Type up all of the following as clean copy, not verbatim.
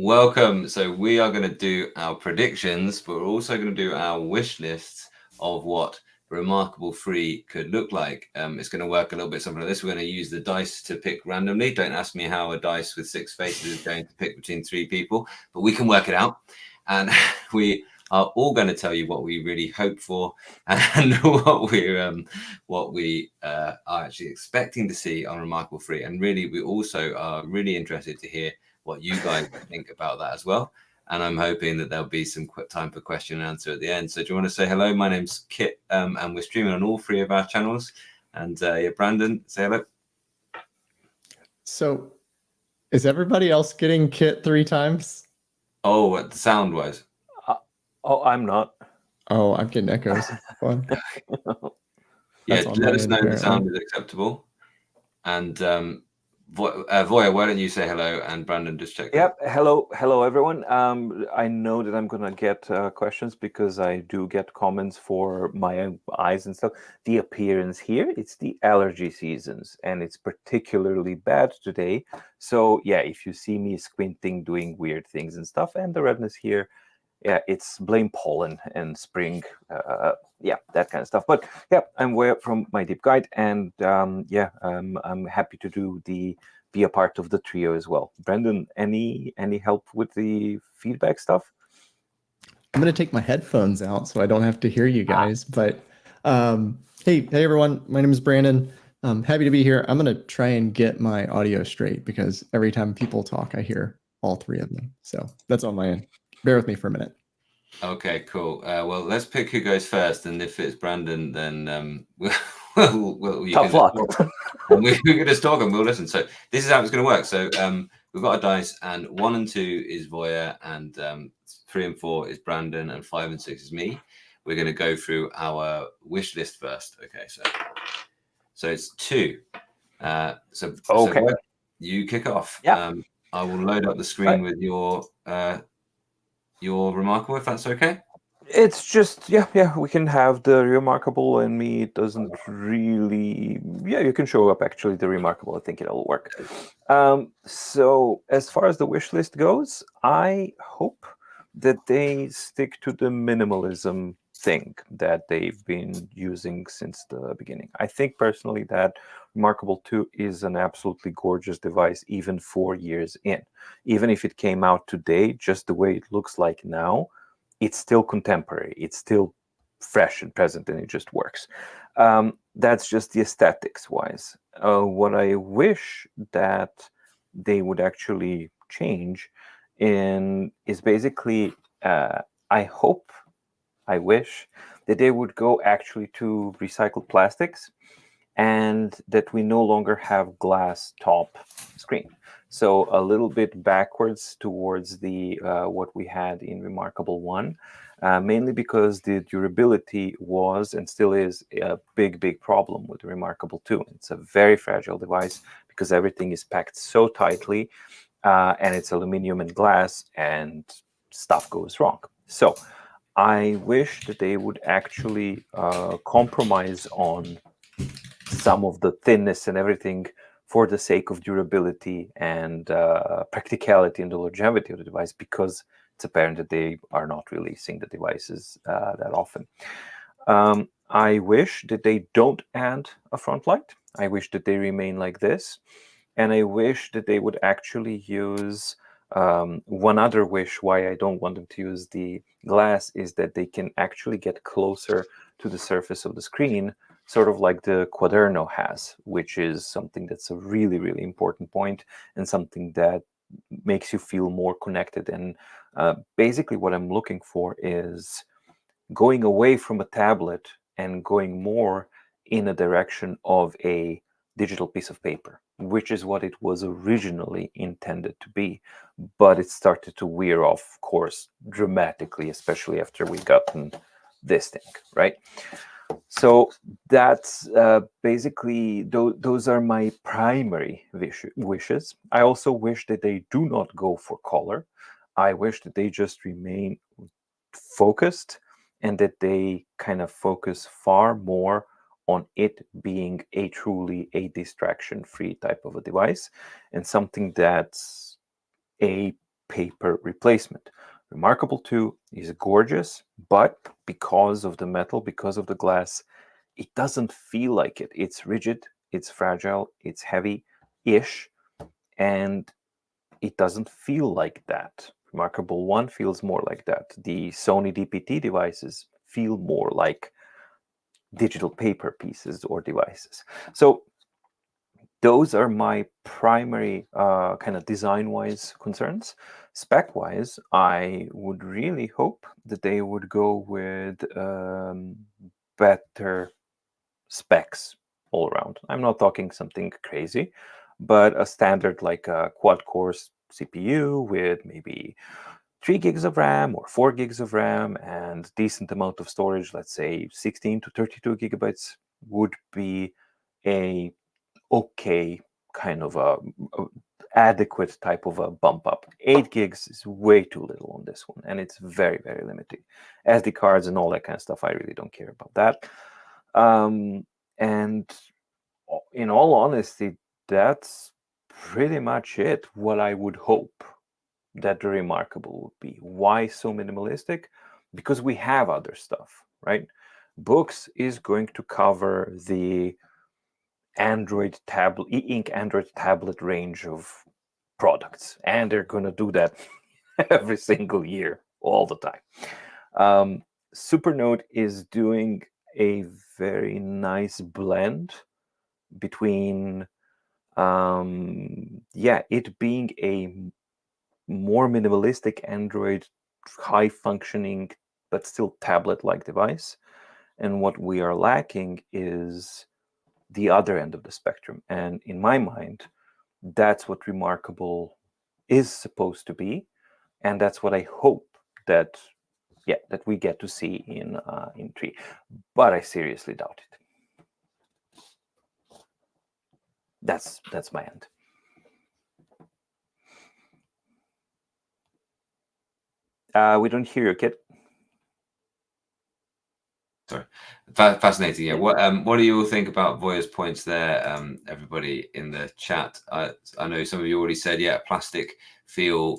Welcome. So we are going to do our predictions, but we're also going to do our wish lists of what Remarkable Free could look like. It's going to work a little bit something like this. We're going to use the dice to pick randomly. Don't ask me how a dice with 6 faces is going to pick between 3 people, but we can work it out. And we are all going to tell you what we really hope for and what we are actually expecting to see on Remarkable Free. And really, we also are really interested to hear what you guys think about that as well. And I'm hoping that there'll be some time for question and answer at the end. So do you want to say hello? My name's Kit, and we're streaming on all 3 of our channels. And Brandon, say hello. So is everybody else getting Kit 3 times? Oh, sound-wise? I'm not. Oh, I'm getting echoes. Fun. Yeah, let us know if the sound is acceptable. And Voya, why don't you say hello, and Brandon just check. Yep. Hello, everyone. I know that I'm gonna get questions because I do get comments for my eyes and stuff. The appearance here, it's the allergy seasons, and it's particularly bad today. So yeah, if you see me squinting, doing weird things and stuff, and the redness here, yeah, it's blame pollen and spring. Yeah, that kind of stuff. But yeah, I'm Voya from My Deep Guide, and I'm happy to be a part of the trio as well. Brandon, any help with the feedback stuff? I'm going to take my headphones out so I don't have to hear you guys. But hey everyone, my name is Brandon. I'm happy to be here. I'm going to try and get my audio straight because every time people talk, I hear all 3 of them. So that's on my end. Bear with me for a minute. Okay, cool. Well, let's pick who goes first, and if it's Brandon, then tough luck. We can just talk and we'll listen. So this is how it's going to work. So we've got a dice, and 1 and 2 is Voya, and 3 and 4 is Brandon, and 5 and 6 is me. We're going to go through our wish list first. Okay, so it's 2. Okay. So Voya, you kick off. Yeah. I will load up the screen with your Remarkable, if that's okay. It's just yeah, we can have the Remarkable, and me, it doesn't really, you can show up actually the Remarkable. I think it'll work. So as far as the wish list goes, I hope that they stick to the minimalism thing that they've been using since the beginning. I think personally that Remarkable 2 is an absolutely gorgeous device, even 4 years in. Even if it came out today, just the way it looks like now, it's still contemporary. It's still fresh and present, and it just works. That's just the aesthetics wise. What I wish that they would actually change is basically, I wish that they would go actually to recycled plastics, and that we no longer have glass top screen. So a little bit backwards towards the what we had in Remarkable 1, mainly because the durability was and still is a big problem with Remarkable 2. It's a very fragile device because everything is packed so tightly, and it's aluminum and glass, and stuff goes wrong. So I wish that they would actually compromise on some of the thinness and everything for the sake of durability and practicality and the longevity of the device, because it's apparent that they are not releasing the devices that often. I wish that they don't add a front light. I wish that they remain like this. And I wish that they would actually use one other wish why I don't want them to use the glass is that they can actually get closer to the surface of the screen, sort of like the Quaderno has, which is something that's a really important point, and something that makes you feel more connected. And basically what I'm looking for is going away from a tablet and going more in a direction of a digital piece of paper, which is what it was originally intended to be. But it started to wear off course dramatically, especially after we gotten this thing, right? So that's basically, those are my primary wishes. I also wish that they do not go for color. I wish that they just remain focused, and that they kind of focus far more on it being a truly distraction-free type of a device, and something that's paper replacement. Remarkable 2 is gorgeous, but because of the metal, because of the glass, it doesn't feel like it. It's rigid, it's fragile, it's heavy-ish, and it doesn't feel like that. Remarkable 1 feels more like that. The Sony DPT devices feel more like digital paper pieces or devices. So those are my primary kind of design-wise concerns. Spec-wise, I would really hope that they would go with better specs all around. I'm not talking something crazy, but a standard like a quad-core CPU with maybe 3 gigs of RAM or 4 gigs of RAM and decent amount of storage, let's say 16 to 32 gigabytes, would be a okay kind of a adequate type of a bump up. 8 gigs is way too little on this one, and it's very, very limiting. SD cards and all that kind of stuff, I really don't care about that. And in all honesty, that's pretty much it. What I would hope that the Remarkable would be. Why so minimalistic? Because we have other stuff, right? Books is going to cover the Android tablet, e-ink Android tablet range of products, and they're going to do that every single year, all the time. Supernote is doing a very nice blend between, it being a more minimalistic Android, high functioning, but still tablet-like device. And what we are lacking is the other end of the spectrum. And in my mind, that's what Remarkable is supposed to be. And that's what I hope that we get to see in 3. But I seriously doubt it. That's my end. We don't hear you, Kit. Sorry, fascinating. Yeah, what do you all think about Voya's points there? Everybody in the chat, I know some of you already said, plastic feel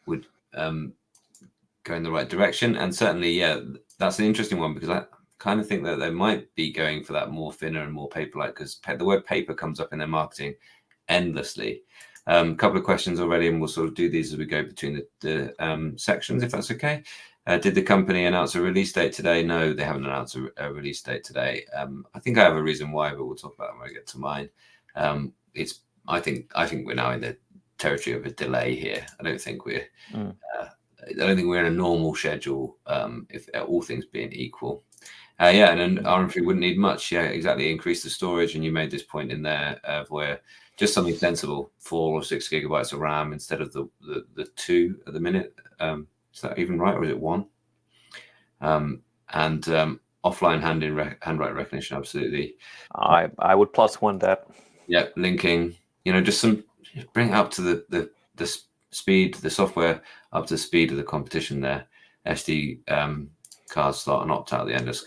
would go in the right direction, and certainly, that's an interesting one because I kind of think that they might be going for that more thinner and more paper-like, because the word paper comes up in their marketing endlessly. A couple of questions already, and we'll sort of do these as we go between the sections, if that's okay. Did the company announce a release date today? No, they haven't announced a release date today. I think I have a reason why, but we'll talk about it when I get to mine. I think we're now in the territory of a delay here. I don't think we're in a normal schedule, if all things being equal. And an RM3 wouldn't need much. Yeah, exactly. Increase the storage, and you made this point in there where just something sensible, 4 or 6 gigabytes of RAM instead of the 2 at the minute. Is that even right, or is it 1? And offline handwriting recognition, absolutely. I would +1 that. Yeah, linking. Just bring it up to the speed, the software up to the speed of the competition there. SD card slot and opt out at the end of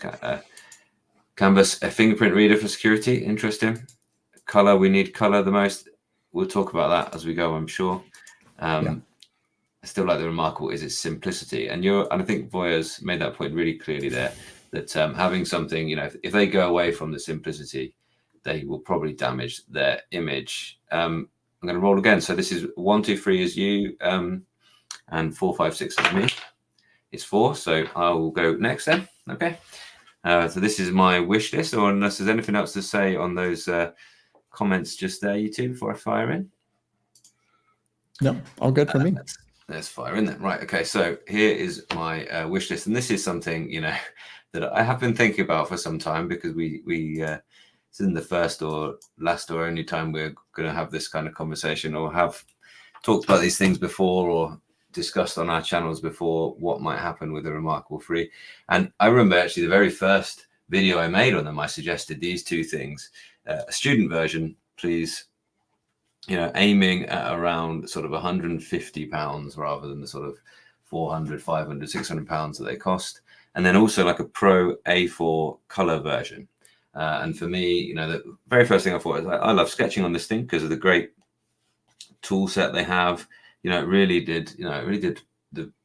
Canvas. A fingerprint reader for security. Interesting. Color. We need color the most. We'll talk about that as we go, I'm sure. I still like the Remarkable is its simplicity, and I think Voya's made that point really clearly there, that having something, if they go away from the simplicity, they will probably damage their image. I'm going to roll again. So this is 1, 2, 3 is you, and 4, 5, 6 is me. It's 4, so I will go next then. Okay. So this is my wish list, or unless there's anything else to say on those comments just there, you two, before I fire in. No, all good for me. Let's fire in then. Right. Okay. So here is my wish list, and this is something that I have been thinking about for some time, because we it's in the first or last or only time we're going to have this kind of conversation, or have talked about these things before, or discussed on our channels before what might happen with the Remarkable 3. And I remember actually the very first video I made on them, I suggested these two things: a student version, please. Aiming at around sort of £150 rather than the sort of 400, 500, 600 pounds that they cost. And then also like a Pro A4 color version. And for me, the very first thing I thought is I love sketching on this thing because of the great tool set they have. You know, it really did. You know, it really did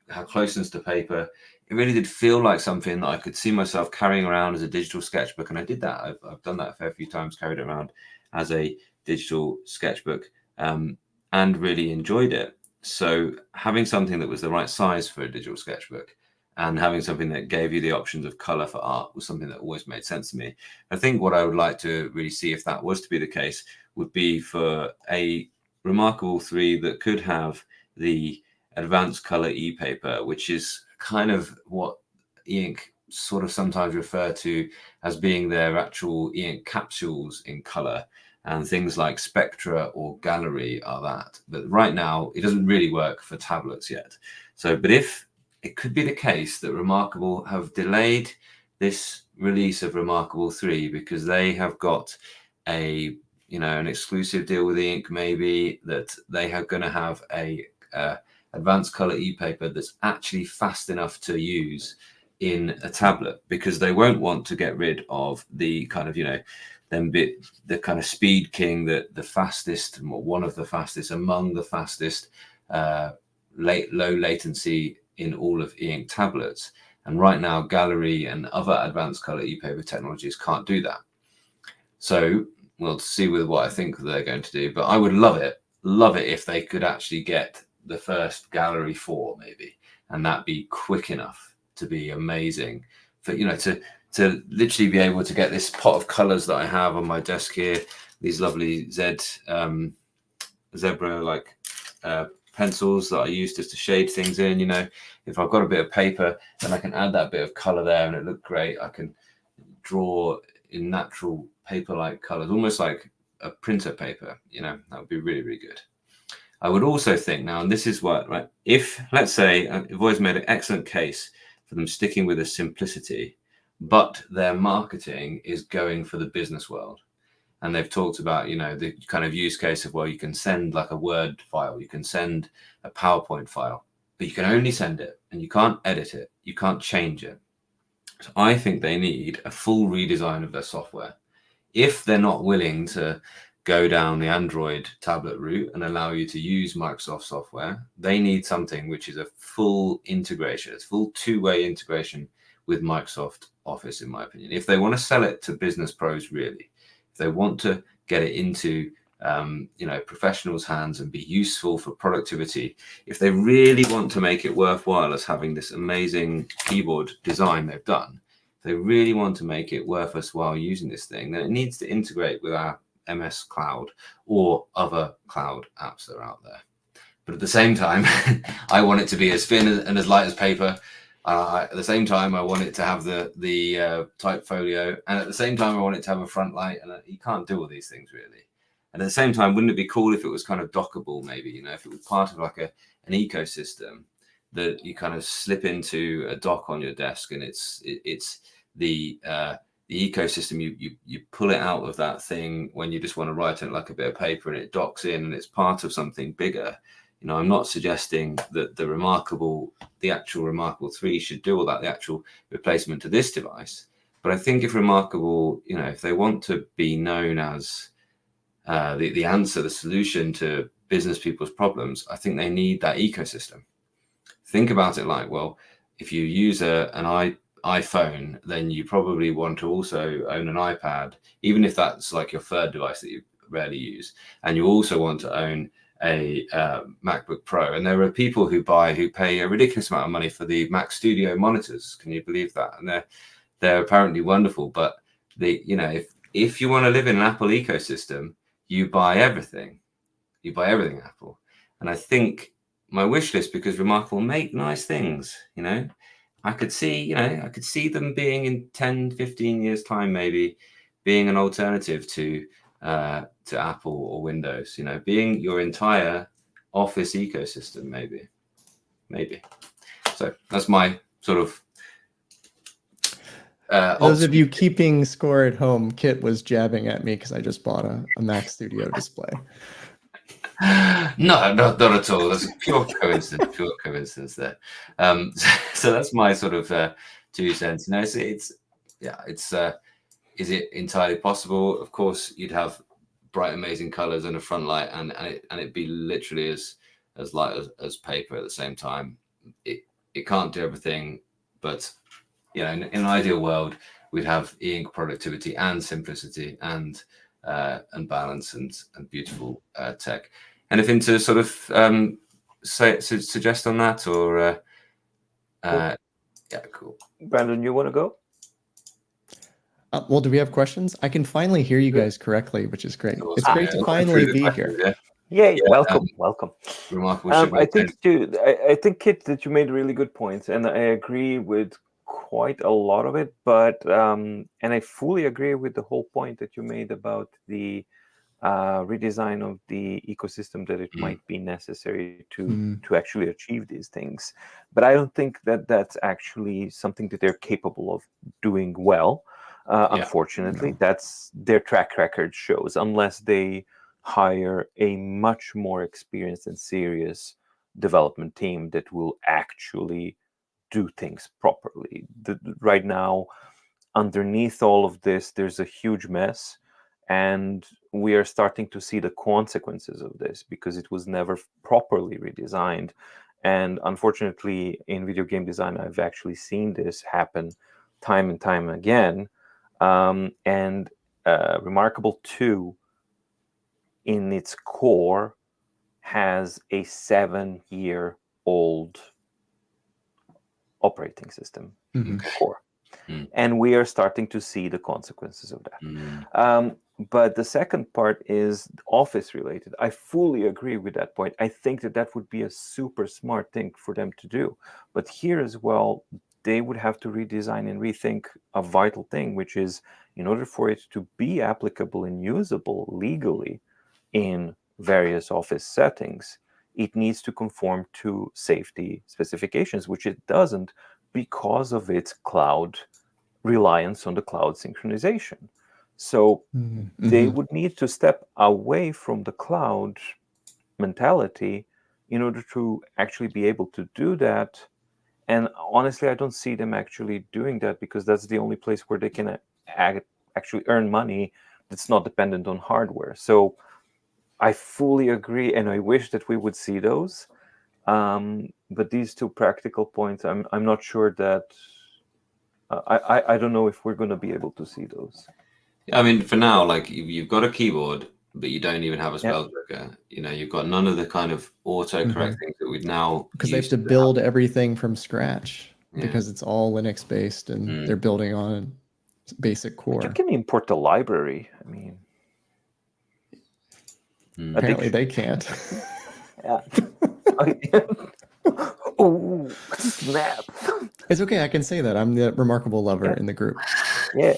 have closeness to paper. It really did feel like something that I could see myself carrying around as a digital sketchbook, and I did that. I've done that a fair few times, carried it around as a digital sketchbook, and really enjoyed it. So having something that was the right size for a digital sketchbook and having something that gave you the options of color for art was something that always made sense to me. I think what I would like to really see, if that was to be the case, would be for a Remarkable 3 that could have the advanced color e-paper, which is kind of what e-ink sort of sometimes refer to as being their actual e-ink capsules in color. And things like Spectra or Gallery are that. But right now, it doesn't really work for tablets yet. So, but if it could be the case that Remarkable have delayed this release of Remarkable 3 because they have got a, you know, an exclusive deal with e-ink, maybe that they are going to have a advanced color e-paper that's actually fast enough to use in a tablet, because they won't want to get rid of the kind of, you know, the kind of speed king, that the fastest, one of the fastest, among the fastest low latency in all of e-ink tablets. And right now, Gallery and other advanced color e-paper technologies can't do that. So we'll see with what I think they're going to do. But I would love it if they could actually get the first Gallery 4 maybe, and that be quick enough to be amazing for, you know, to literally be able to get this pot of colors that I have on my desk here, these lovely zebra like pencils that I use just to shade things in. You know, if I've got a bit of paper, then I can add that bit of color there and it look great. I can draw in natural paper-like colors, almost like a printer paper. You know, that would be really, really good. I would also think now, and this is what, right, if, let's say, I've always made an excellent case for them sticking with a simplicity, but their marketing is going for the business world. And they've talked about, you know, the kind of use case of, well, you can send like a Word file, you can send a PowerPoint file, but you can only send it and you can't edit it, you can't change it. So I think they need a full redesign of their software. If they're not willing to go down the Android tablet route and allow you to use Microsoft software, they need something which is a full integration, it's full two-way integration with Microsoft Office, in my opinion. If they want to sell it to business pros, really, if they want to get it into you know, professionals' hands and be useful for productivity, if they really want to make it worthwhile as having this amazing keyboard design they've done, if they really want to make it worth us while using this thing, then it needs to integrate with our MS Cloud or other cloud apps that are out there. But at the same time, I want it to be as thin and as light as paper. At the same time, I want it to have the type folio, and at the same time, I want it to have a front light. And you can't do all these things really. And at the same time, wouldn't it be cool if it was kind of dockable? Maybe, you know, if it was part of like an ecosystem that you kind of slip into a dock on your desk, and it's the ecosystem. You pull it out of that thing when you just want to write it like a bit of paper, and it docks in, and it's part of something bigger. You know, I'm not suggesting that the actual Remarkable 3 should do all that, the actual replacement to this device. But I think if Remarkable, you know, if they want to be known as the answer, the solution to business people's problems, I think they need that ecosystem. Think about it like, well, if you use an iPhone, then you probably want to also own an iPad, even if that's like your third device that you rarely use. And you also want to own a MacBook Pro. And there are people who pay a ridiculous amount of money for the Mac Studio monitors. Can you believe that? And they're apparently wonderful. But you know, if you want to live in an Apple ecosystem, you buy everything. You buy everything Apple. And I think my wish list, because Remarkable make nice things, you know, I could see them being in 10, 15 years time, maybe being an alternative to Apple or Windows, you know, being your entire Office ecosystem, maybe. So that's my sort of those of you keeping score at home, Kit was jabbing at me because I just bought a Mac Studio display. No, not at all. That's a pure coincidence there. So that's my sort of 2 cents. No, it's is it entirely possible? Of course, you'd have bright, amazing colors and a front light, and it'd be literally as as light as paper at the same time. It can't do everything, but in an ideal world, we'd have e-ink productivity and simplicity and balance and beautiful tech. Anything to sort of suggest on that, or yeah, cool. Brandon, you want to go? Well, do we have questions? I can finally hear you guys correctly, which is great. It's great to finally be here. Yay, welcome. Remarkable. I think, I think, Kit, that you made really good points, and I agree with quite a lot of it. But and I fully agree with the whole point that you made about the redesign of the ecosystem, that it might be necessary to actually achieve these things. But I don't think that that's actually something that they're capable of doing well. Unfortunately, that's their track record shows, unless they hire a much more experienced and serious development team that will actually do things properly. Right now, underneath all of this, there's a huge mess, and we are starting to see the consequences of this because it was never properly redesigned. And unfortunately, in video game design, I've actually seen this happen time and time again. And Remarkable 2, in its core, has a 7-year-old operating system core. And we are starting to see the consequences of that. But the second part is Office related. I fully agree with that point. I think that that would be a super smart thing for them to do. But here as well, they would have to redesign and rethink a vital thing, which is, in order for it to be applicable and usable legally in various Office settings, it needs to conform to safety specifications, which it doesn't because of its cloud reliance on the cloud synchronization. So they would need to step away from the cloud mentality in order to actually be able to do that. And honestly, I don't see them actually doing that, because that's the only place where they can actually earn money that's not dependent on hardware. So I fully agree, and I wish that we would see those. But these two practical points, I'm not sure that I don't know if we're going to be able to see those. I mean, for now, like you've got a keyboard, but you don't even have a spell checker. You've got none of the kind of autocorrect things that we'd now, because they have to build everything from scratch, because it's all Linux based and they're building on a basic core. But you can import the library. I mean, apparently they can't. Oh, snap. It's okay. I can say that. I'm the Remarkable lover in the group. Yeah.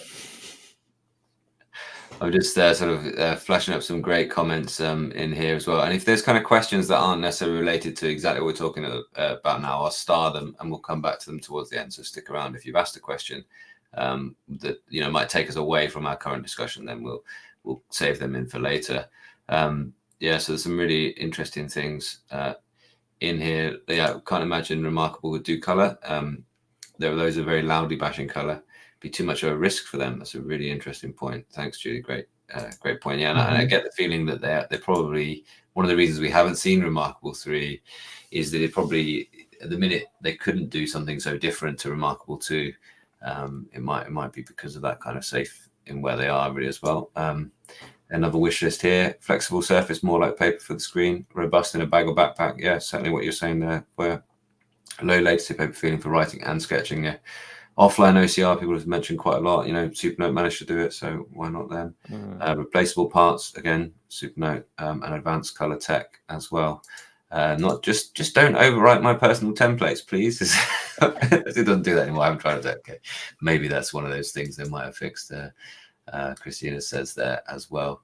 I'm just sort of flashing up some great comments in here as well. And if there's kind of questions that aren't necessarily related to exactly what we're talking about now, I'll star them and we'll come back to them towards the end. So stick around. If you've asked a question that might take us away from our current discussion, then we'll save them in for later. So there's some really interesting things in here. I can't imagine Remarkable would do color. Those are very loudly bashing color. Be too much of a risk for them. That's a really interesting point. Thanks, Julie. Great point. Yeah, and I get the feeling that they're probably one of the reasons we haven't seen Remarkable 3 is that it probably at the minute they couldn't do something so different to Remarkable 2. It might be because of that kind of safe in where they are really as well. Another wish list here: flexible surface, more like paper for the screen, robust in a bag or backpack. Yeah, certainly what you're saying there. Where low latency paper feeling for writing and sketching. Yeah. Offline OCR, people have mentioned quite a lot. Supernote managed to do it, so why not them? Replaceable parts, again, Supernote, and advanced color tech as well. Not just don't overwrite my personal templates, please. It doesn't do that anymore. I haven't tried it. Okay, maybe that's one of those things they might have fixed. Christina says there as well.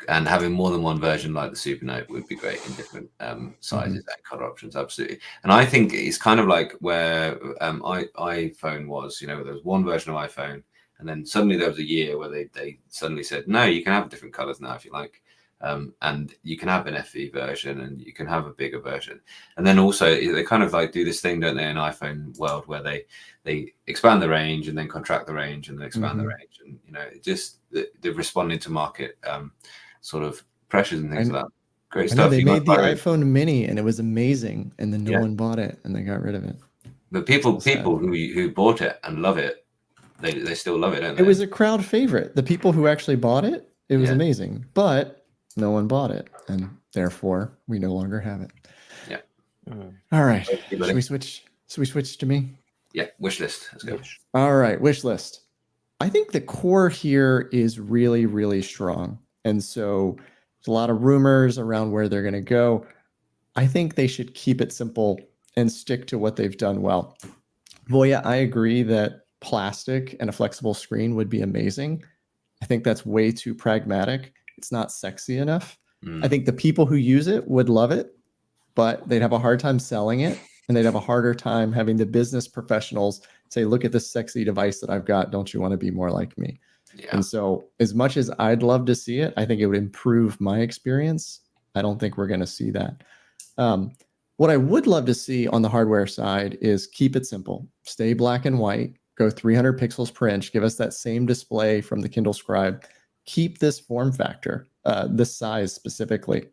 And having more than one version like the Supernote would be great in different sizes and color options, absolutely. And I think it's kind of like where iPhone was. There was one version of iPhone, and then suddenly there was a year where they suddenly said, no, you can have different colors now if you like, and you can have an FE version and you can have a bigger version. And then also they kind of like do this thing, don't they, in iPhone world, where they expand the range and then contract the range and then expand the range, and it just they're responding to market sort of pressures and things like that. Great I know stuff. they You made got the fired. iPhone Mini and it was amazing, and then no Yeah. one bought it and they got rid of it. But people So sad. who bought it and love it, they still love it, don't they? It was a crowd favorite. The people who actually bought it, it was Yeah. amazing. But no one bought it, and therefore we no longer have it. Yeah. All right. Thank you, buddy. Should we switch? Should we switch to me? Yeah. Wish list. Let's go. Yes. All right. Wish list. I think the core here is really, really strong. And so there's a lot of rumors around where they're going to go. I think they should keep it simple and stick to what they've done well. Voya, I agree that plastic and a flexible screen would be amazing. I think that's way too pragmatic. It's not sexy enough. I think the people who use it would love it, but they'd have a hard time selling it, and they'd have a harder time having the business professionals say, look at this sexy device that I've got. Don't you want to be more like me? Yeah. And so as much as I'd love to see it, I think it would improve my experience. I don't think we're going to see that. What I would love to see on the hardware side is keep it simple, stay black and white, go 300 pixels per inch, give us that same display from the Kindle Scribe, keep this form factor, this size specifically,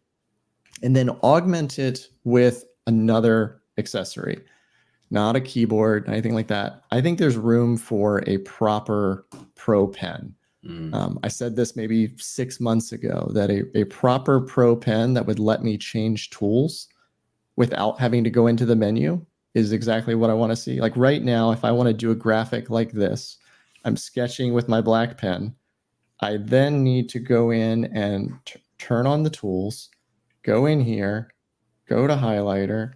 and then augment it with another accessory, not a keyboard, anything like that. I think there's room for a proper Pro pen. I said this maybe 6 months ago, that a proper Pro pen that would let me change tools without having to go into the menu is exactly what I want to see. Like right now, if I want to do a graphic like this, I'm sketching with my black pen. I then need to go in and turn on the tools, go in here, go to highlighter,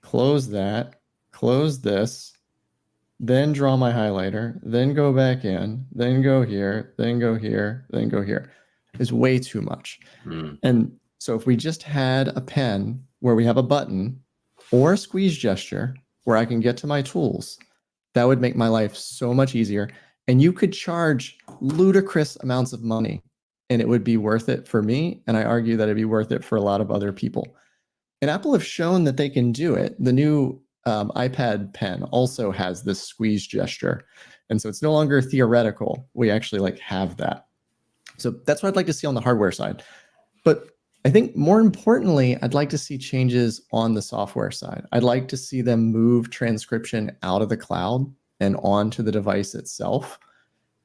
close that, close this, then draw my highlighter, then go back in, then go here, then go here, then go here. It's way too much. And so if we just had a pen where we have a button or a squeeze gesture where I can get to my tools, that would make my life so much easier. And you could charge ludicrous amounts of money and it would be worth it for me. And I argue that it'd be worth it for a lot of other people. And Apple have shown that they can do it. The new iPad pen also has this squeeze gesture. And so it's no longer theoretical. We actually have that. So that's what I'd like to see on the hardware side. But I think more importantly, I'd like to see changes on the software side. I'd like to see them move transcription out of the cloud and onto the device itself,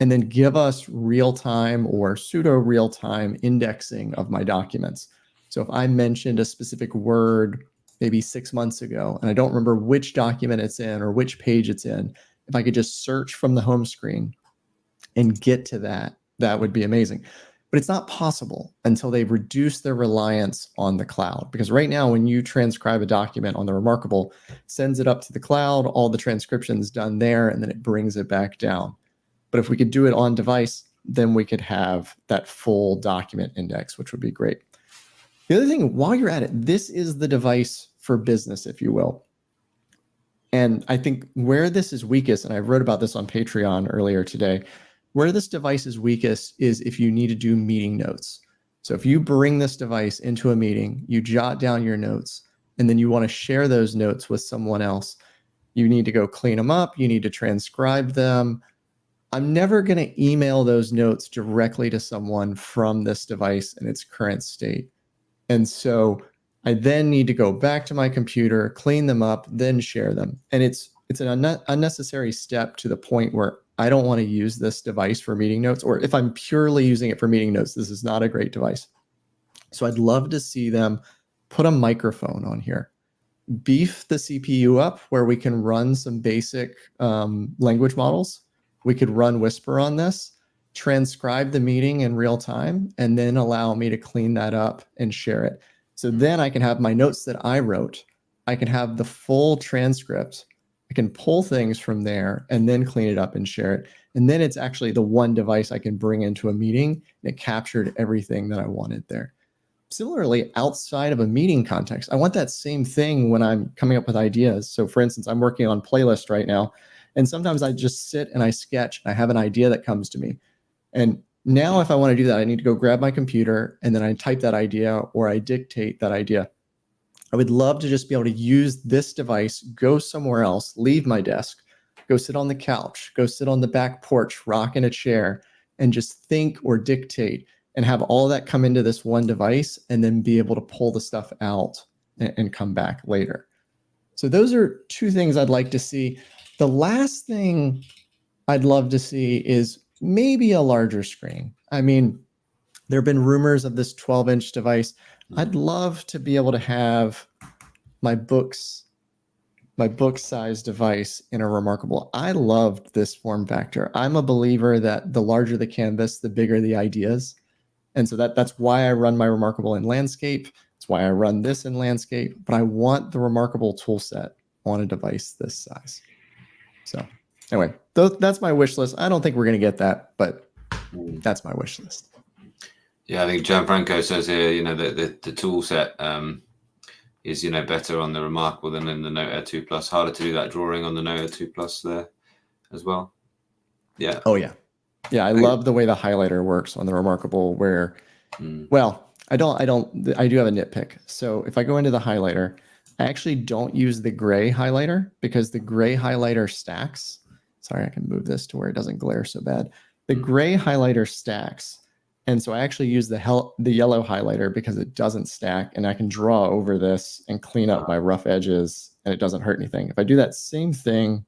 and then give us real-time or pseudo-real-time indexing of my documents. So if I mentioned a specific word maybe 6 months ago, and I don't remember which document it's in or which page it's in, if I could just search from the home screen and get to that, that would be amazing. But it's not possible until they reduce their reliance on the cloud. Because right now, when you transcribe a document on the Remarkable, it sends it up to the cloud, all the transcription's done there, and then it brings it back down. But if we could do it on device, then we could have that full document index, which would be great. The other thing, while you're at it, this is the device for business, if you will. And I think where this is weakest, and I wrote about this on Patreon earlier today, where this device is weakest is if you need to do meeting notes. So if you bring this device into a meeting, you jot down your notes, and then you want to share those notes with someone else, you need to go clean them up. You need to transcribe them. I'm never going to email those notes directly to someone from this device in its current state. And so I then need to go back to my computer, clean them up, then share them. And it's an unnecessary step to the point where I don't want to use this device for meeting notes, or if I'm purely using it for meeting notes, this is not a great device. So I'd love to see them put a microphone on here, beef the CPU up where we can run some basic language models. We could run Whisper on this, transcribe the meeting in real time, and then allow me to clean that up and share it. So then I can have my notes that I wrote. I can have the full transcript. I can pull things from there and then clean it up and share it. And then it's actually the one device I can bring into a meeting, and it captured everything that I wanted there. Similarly, outside of a meeting context, I want that same thing when I'm coming up with ideas. So for instance, I'm working on playlist right now, and sometimes I just sit and I sketch. I have an idea that comes to me. And now if I want to do that, I need to go grab my computer and then I type that idea or I dictate that idea. I would love to just be able to use this device, go somewhere else, leave my desk, go sit on the couch, go sit on the back porch, rock in a chair, and just think or dictate and have all that come into this one device and then be able to pull the stuff out and come back later. So those are two things I'd like to see. The last thing I'd love to see is maybe a larger screen. I mean, there have been rumors of this 12-inch device. I'd love to be able to have my book size device in a Remarkable. I loved this form factor. I'm a believer that the larger the canvas, the bigger the ideas. And so that's why I run my Remarkable in landscape. That's why I run this in landscape. But I want the Remarkable tool set on a device this size. So anyway, that's my wish list. I don't think we're going to get that, but that's my wish list. Yeah, I think Gianfranco says here, the tool set is, better on the Remarkable than in the Note Air 2 Plus. Harder to do that drawing on the Note Air 2 Plus there as well. Yeah. Oh, yeah. Yeah, I love the way the highlighter works on the Remarkable where, well, I do have a nitpick. So if I go into the highlighter, I actually don't use the gray highlighter because the gray highlighter stacks. Sorry, I can move this to where it doesn't glare so bad. The gray highlighter stacks. And so I actually use the yellow highlighter because it doesn't stack and I can draw over this and clean up my rough edges and it doesn't hurt anything. If I do that same thing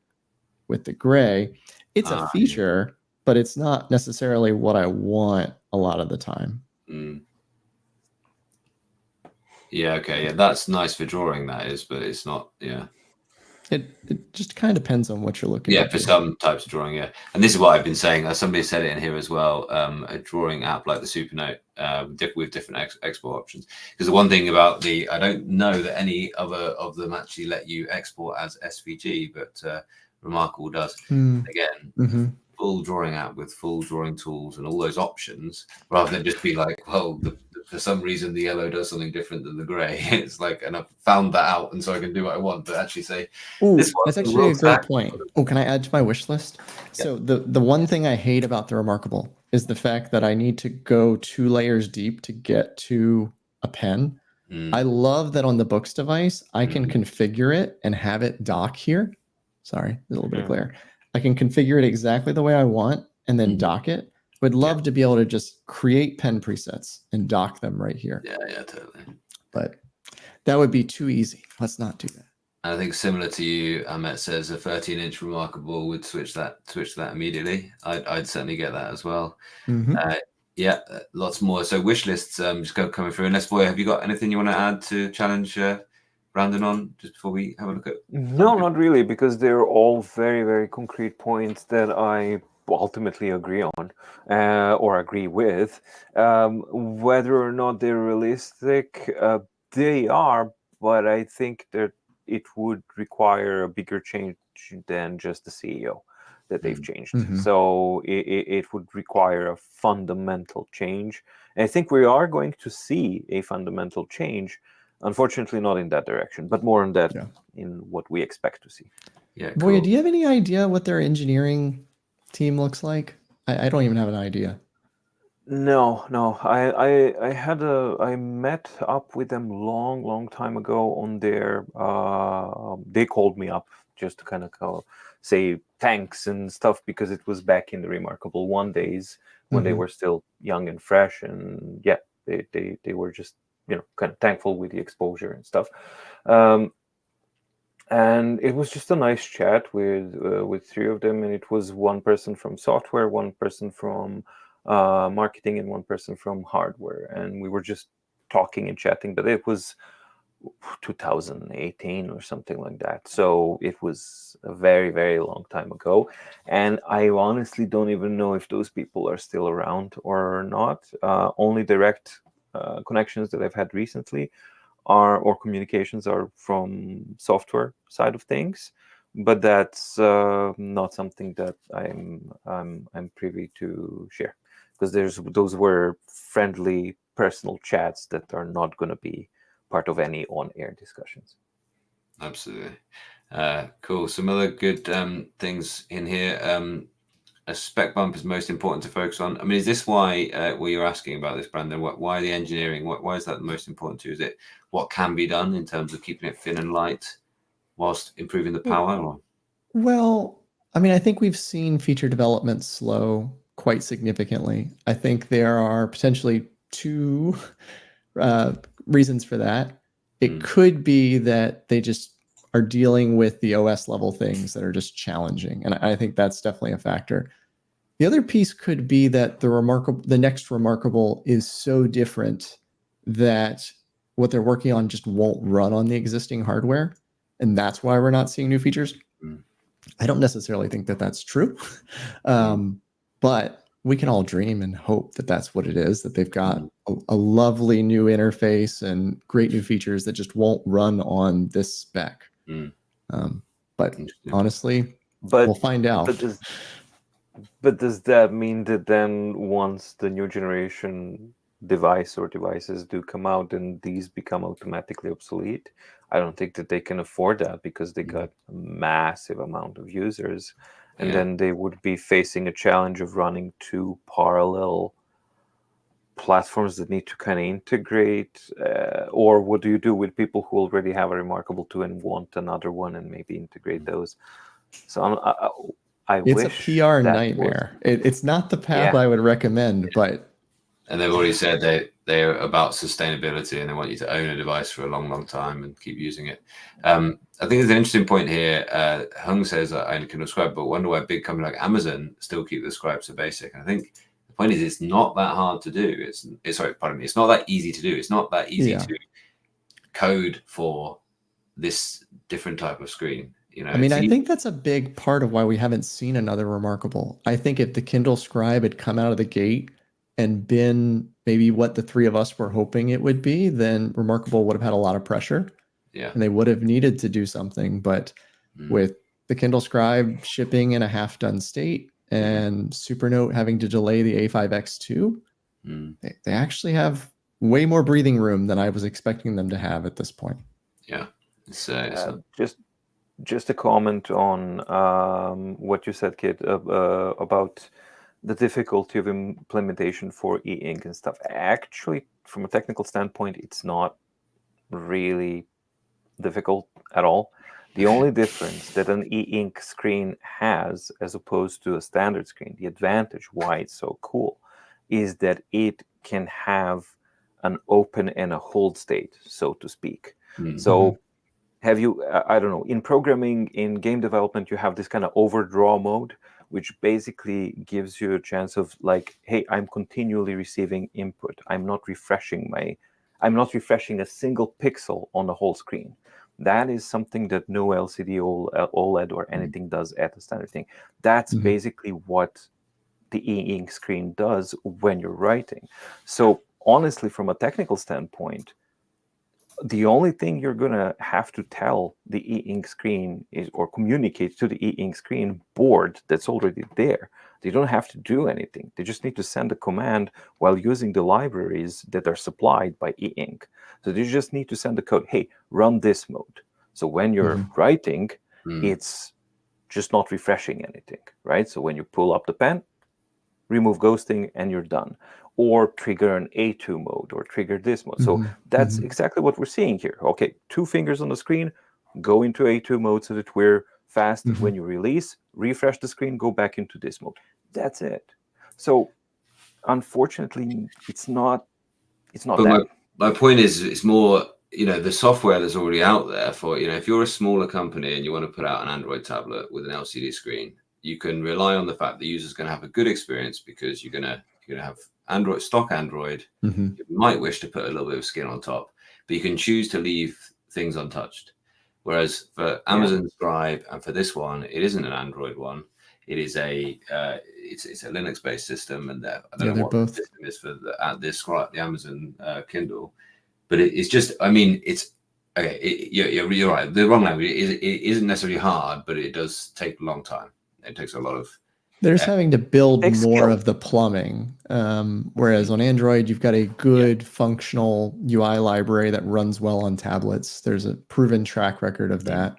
with the gray, it's a feature, but it's not necessarily what I want a lot of the time. Yeah, okay. Yeah, that's nice for drawing, that is, but it's not, It just kind of depends on what you're looking at. Yeah, for some types of drawing, yeah. And this is what I've been saying. Somebody said it in here as well. A drawing app like the Supernote with different export options. Because the one thing about I don't know that any other of them actually let you export as SVG, but Remarkable does. Again, full drawing app with full drawing tools and all those options, rather than just be like, well, for some reason the yellow does something different than the gray. It's like, and I've found that out, and so I can do what I want. But actually say, that's actually a great point. Oh, can I add to my wish list? Yeah. So the one thing I hate about the Remarkable is the fact that I need to go 2 layers deep to get to a pen. I love that on the Books device, I can configure it and have it dock here. Sorry, a little bit of glare. I can configure it exactly the way I want and then dock it. Would love to be able to just create pen presets and dock them right here. Yeah, totally. But that would be too easy. Let's not do that. I think similar to you, Ahmet says a 13-inch Remarkable would switch that immediately. I'd certainly get that as well. Yeah, lots more. So wish lists just coming through. Unless, boy, have you got anything you want to add to challenge Brandon on just before we have a look at? No, not really, because they're all very, very concrete points that I ultimately agree on or agree with. Whether or not they're realistic, they are, but I think that it would require a bigger change than just the CEO that they've changed. So it would require a fundamental change. And I think we are going to see a fundamental change. Unfortunately, not in that direction, but more on that in what we expect to see. Yeah, Boy, cool. do you have any idea what their engineering team looks like? I don't even have an idea. No. I met up with them long time ago on their. They called me up just to kind of say thanks and stuff because it was back in the Remarkable 1 days when they were still young and fresh, and they were just kind of thankful with the exposure and stuff. And it was just a nice chat with 3 of them, and it was one person from software, one person from marketing, and one person from hardware, and we were just talking and chatting. But it was 2018 or something like that, so it was a very, very long time ago, and I honestly don't even know if those people are still around or not. Only direct connections that I've had recently or communications are from software side of things, but that's not something that I'm privy to share, because those were friendly personal chats that are not going to be part of any on-air discussions. Absolutely. Cool. Some other good things in here. A spec bump is most important to focus on. I mean, is this why you're asking about this, Brandon? Why the engineering? Why is that most important to you? Is it what can be done in terms of keeping it thin and light whilst improving the power? Or? Well, I mean, I think we've seen feature development slow quite significantly. I think there are potentially two reasons for that. It could be that they just are dealing with the OS level things that are just challenging. And I think that's definitely a factor. The other piece could be that the next remarkable is so different that what they're working on just won't run on the existing hardware. And that's why we're not seeing new features. I don't necessarily think that that's true. But we can all dream and hope that that's what it is, that they've got a lovely new interface and great new features that just won't run on this spec. But honestly, we'll find out. But does that mean that then once the new generation device or devices do come out, and these become automatically obsolete? I don't think that they can afford that because they got a massive amount of users. And then they would be facing a challenge of running two parallel platforms that need to kind of integrate. Or what do you do with people who already have a Remarkable 2 and want another one and maybe integrate those? So it's a PR nightmare. It's not the path I would recommend, but... And they've already said they're about sustainability and they want you to own a device for a long, long time and keep using it. I think there's an interesting point here. Hung says, I only can Scribe, but wonder why a big company like Amazon still keep the Scribe so basic. And I think the point is it's not that hard to do. It's not that easy to do. It's not that easy to code for this different type of screen. You know, I think that's a big part of why we haven't seen another Remarkable. I think if the Kindle Scribe had come out of the gate and been maybe what the three of us were hoping it would be, then Remarkable would have had a lot of pressure. Yeah. And they would have needed to do something. But with the Kindle Scribe shipping in a half-done state and Supernote having to delay the A5X2, they actually have way more breathing room than I was expecting them to have at this point. Yeah. Just a comment on what you said, Kit, about the difficulty of implementation for e-ink and stuff. Actually, from a technical standpoint, it's not really difficult at all. The only difference that an e-ink screen has as opposed to a standard screen, the advantage why it's so cool, is that it can have an open and a hold state, so to speak. So have you, I don't know, in programming, in game development, you have this kind of overdraw mode, which basically gives you a chance of like, hey, I'm continually receiving input. I'm not refreshing a single pixel on the whole screen. That is something that no LCD, OLED, or anything does at the standard thing. That's basically what the e-ink screen does when you're writing. So honestly, from a technical standpoint, the only thing you're going to have to tell the e-ink screen is, or communicate to the e-ink screen board that's already there. They don't have to do anything. They just need to send a command while using the libraries that are supplied by e-ink. So they just need to send the code, hey, run this mode. So when you're writing, it's just not refreshing anything, right? So when you pull up the pen, remove ghosting, and you're done. Or trigger an A2 mode, or trigger this mode. So that's exactly what we're seeing here. Okay, 2 fingers on the screen, go into A2 mode so that we're fast. When you release, refresh the screen, go back into this mode. That's it. So unfortunately, it's not that. My point is, it's more, the software that's already out there for, if you're a smaller company and you want to put out an Android tablet with an LCD screen, you can rely on the fact the user's going to have a good experience because you're going to have stock Android. You might wish to put a little bit of skin on top, but you can choose to leave things untouched. Whereas for Amazon Scribe and for this one, it isn't an Android one. It is it's a Linux-based system, and I don't know what the system is for the Amazon Kindle, but it's just, it's okay. You're right. The wrong language it isn't necessarily hard, but it does take a long time. It takes a lot of. There's having to build more of the plumbing, whereas on Android, you've got a good functional UI library that runs well on tablets. There's a proven track record of that.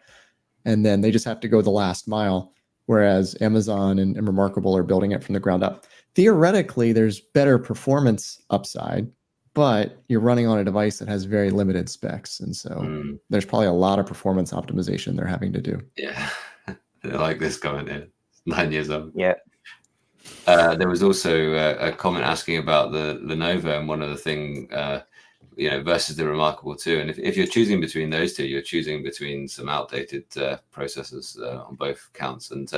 And then they just have to go the last mile, whereas Amazon and Remarkable are building it from the ground up. Theoretically, there's better performance upside, but you're running on a device that has very limited specs. And so there's probably a lot of performance optimization they're having to do. Yeah, I like this comment here. 9 years old. Yeah. There was also a comment asking about the Lenovo and one other thing, versus the Remarkable 2. And if you're choosing between those two, you're choosing between some outdated processors on both counts. And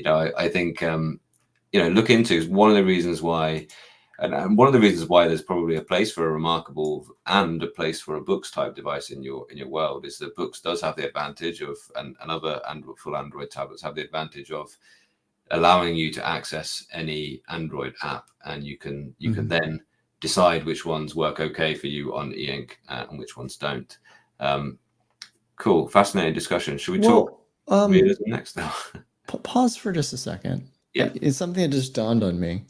I think look into is one of the reasons why. And one of the reasons why there's probably a place for a Remarkable and a place for a Books type device in your world is that Books does have the advantage of, and other full Android tablets have the advantage of allowing you to access any Android app, and you can then decide which ones work okay for you on e-ink and which ones don't. Cool, fascinating discussion. Should we talk realism next now? Pause for just a second. Yeah, it's something that just dawned on me.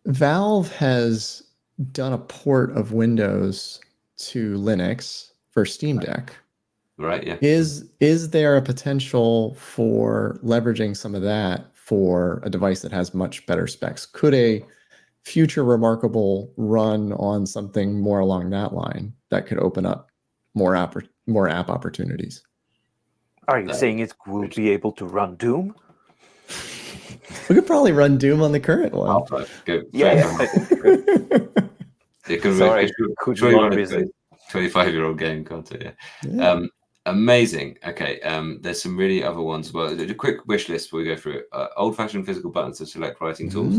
Valve has done a port of Windows to Linux for Steam Deck. Right, yeah. Is there a potential for leveraging some of that for a device that has much better specs? Could a future Remarkable run on something more along that line that could open up more app opportunities? Are you saying it will be able to run Doom? We could probably run Doom on the current one. Sorry, could be revisit. 25-year-old game, can't it? Yeah. Amazing. Okay. There's some really other ones. Well, a quick wish list before we go through it. Old-fashioned physical buttons to select writing tools.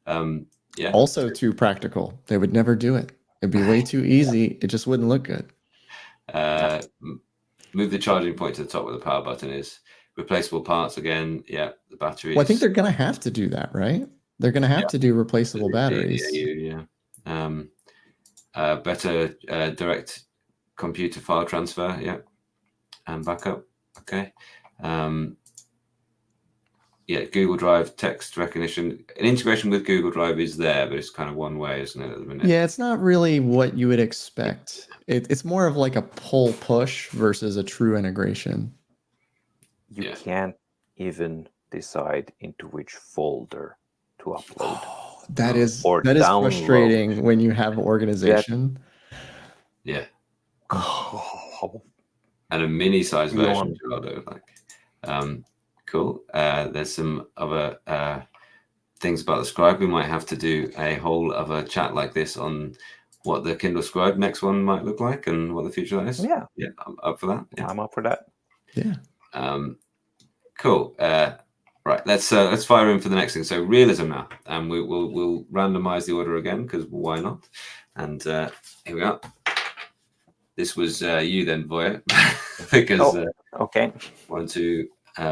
Yeah. Also too practical. They would never do it. It'd be way too easy. It just wouldn't look good. Move the charging point to the top where the power button is. Replaceable parts again. Yeah, the batteries. Well, I think they're going to have to do that, right? They're going to have to do replaceable batteries. Yeah. Better direct computer file transfer. Yeah, and backup. Okay. Google Drive text recognition. An integration with Google Drive is there, but it's kind of one way, isn't it, at the minute? Yeah, it's not really what you would expect. It's more of like a pull push versus a true integration. You can't even decide into which folder to upload. Oh, that is frustrating when you have organization. And a mini size version as well, though. Cool. There's some other things about the Scribe. We might have to do a whole other chat like this on what the Kindle Scribe next one might look like and what the future of that is. Yeah, I'm up for that. Yeah. I'm up for that. Yeah. Cool. Right. Let's fire in for the next thing. So realism now, and we'll randomize the order again because why not? And here we are. This was you then, Voya, because okay. 1, 2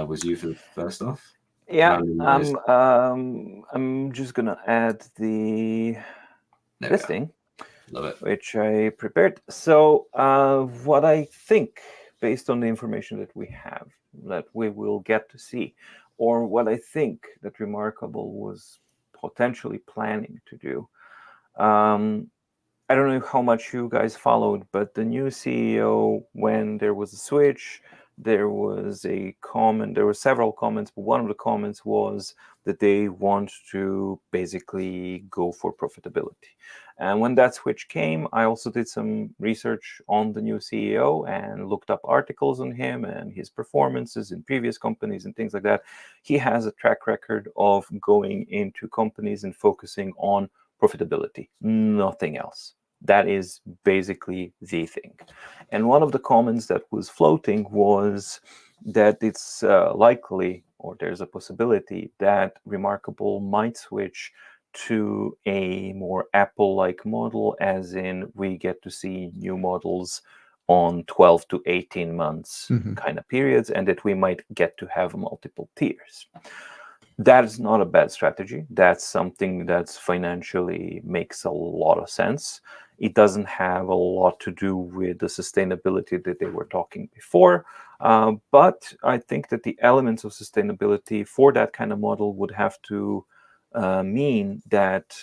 was you for the first off. Yeah. I'm just gonna add the listing. Love it. Which I prepared. So what I think, based on the information that we have, that we will get to see, or what I think that Remarkable was potentially planning to do. I don't know how much you guys followed, but the new CEO, when there was a switch, there was a comment, there were several comments, but one of the comments was that they want to basically go for profitability. And when that switch came, I also did some research on the new CEO and looked up articles on him and his performances in previous companies and things like that. He has a track record of going into companies and focusing on profitability, nothing else. That is basically the thing. And one of the comments that was floating was that it's likely, or there's a possibility, that Remarkable might switch to a more Apple-like model, as in we get to see new models on 12 to 18 months kind of periods, and that we might get to have multiple tiers. That is not a bad strategy. That's something that's financially makes a lot of sense. It doesn't have a lot to do with the sustainability that they were talking before. But I think that the elements of sustainability for that kind of model would have to mean that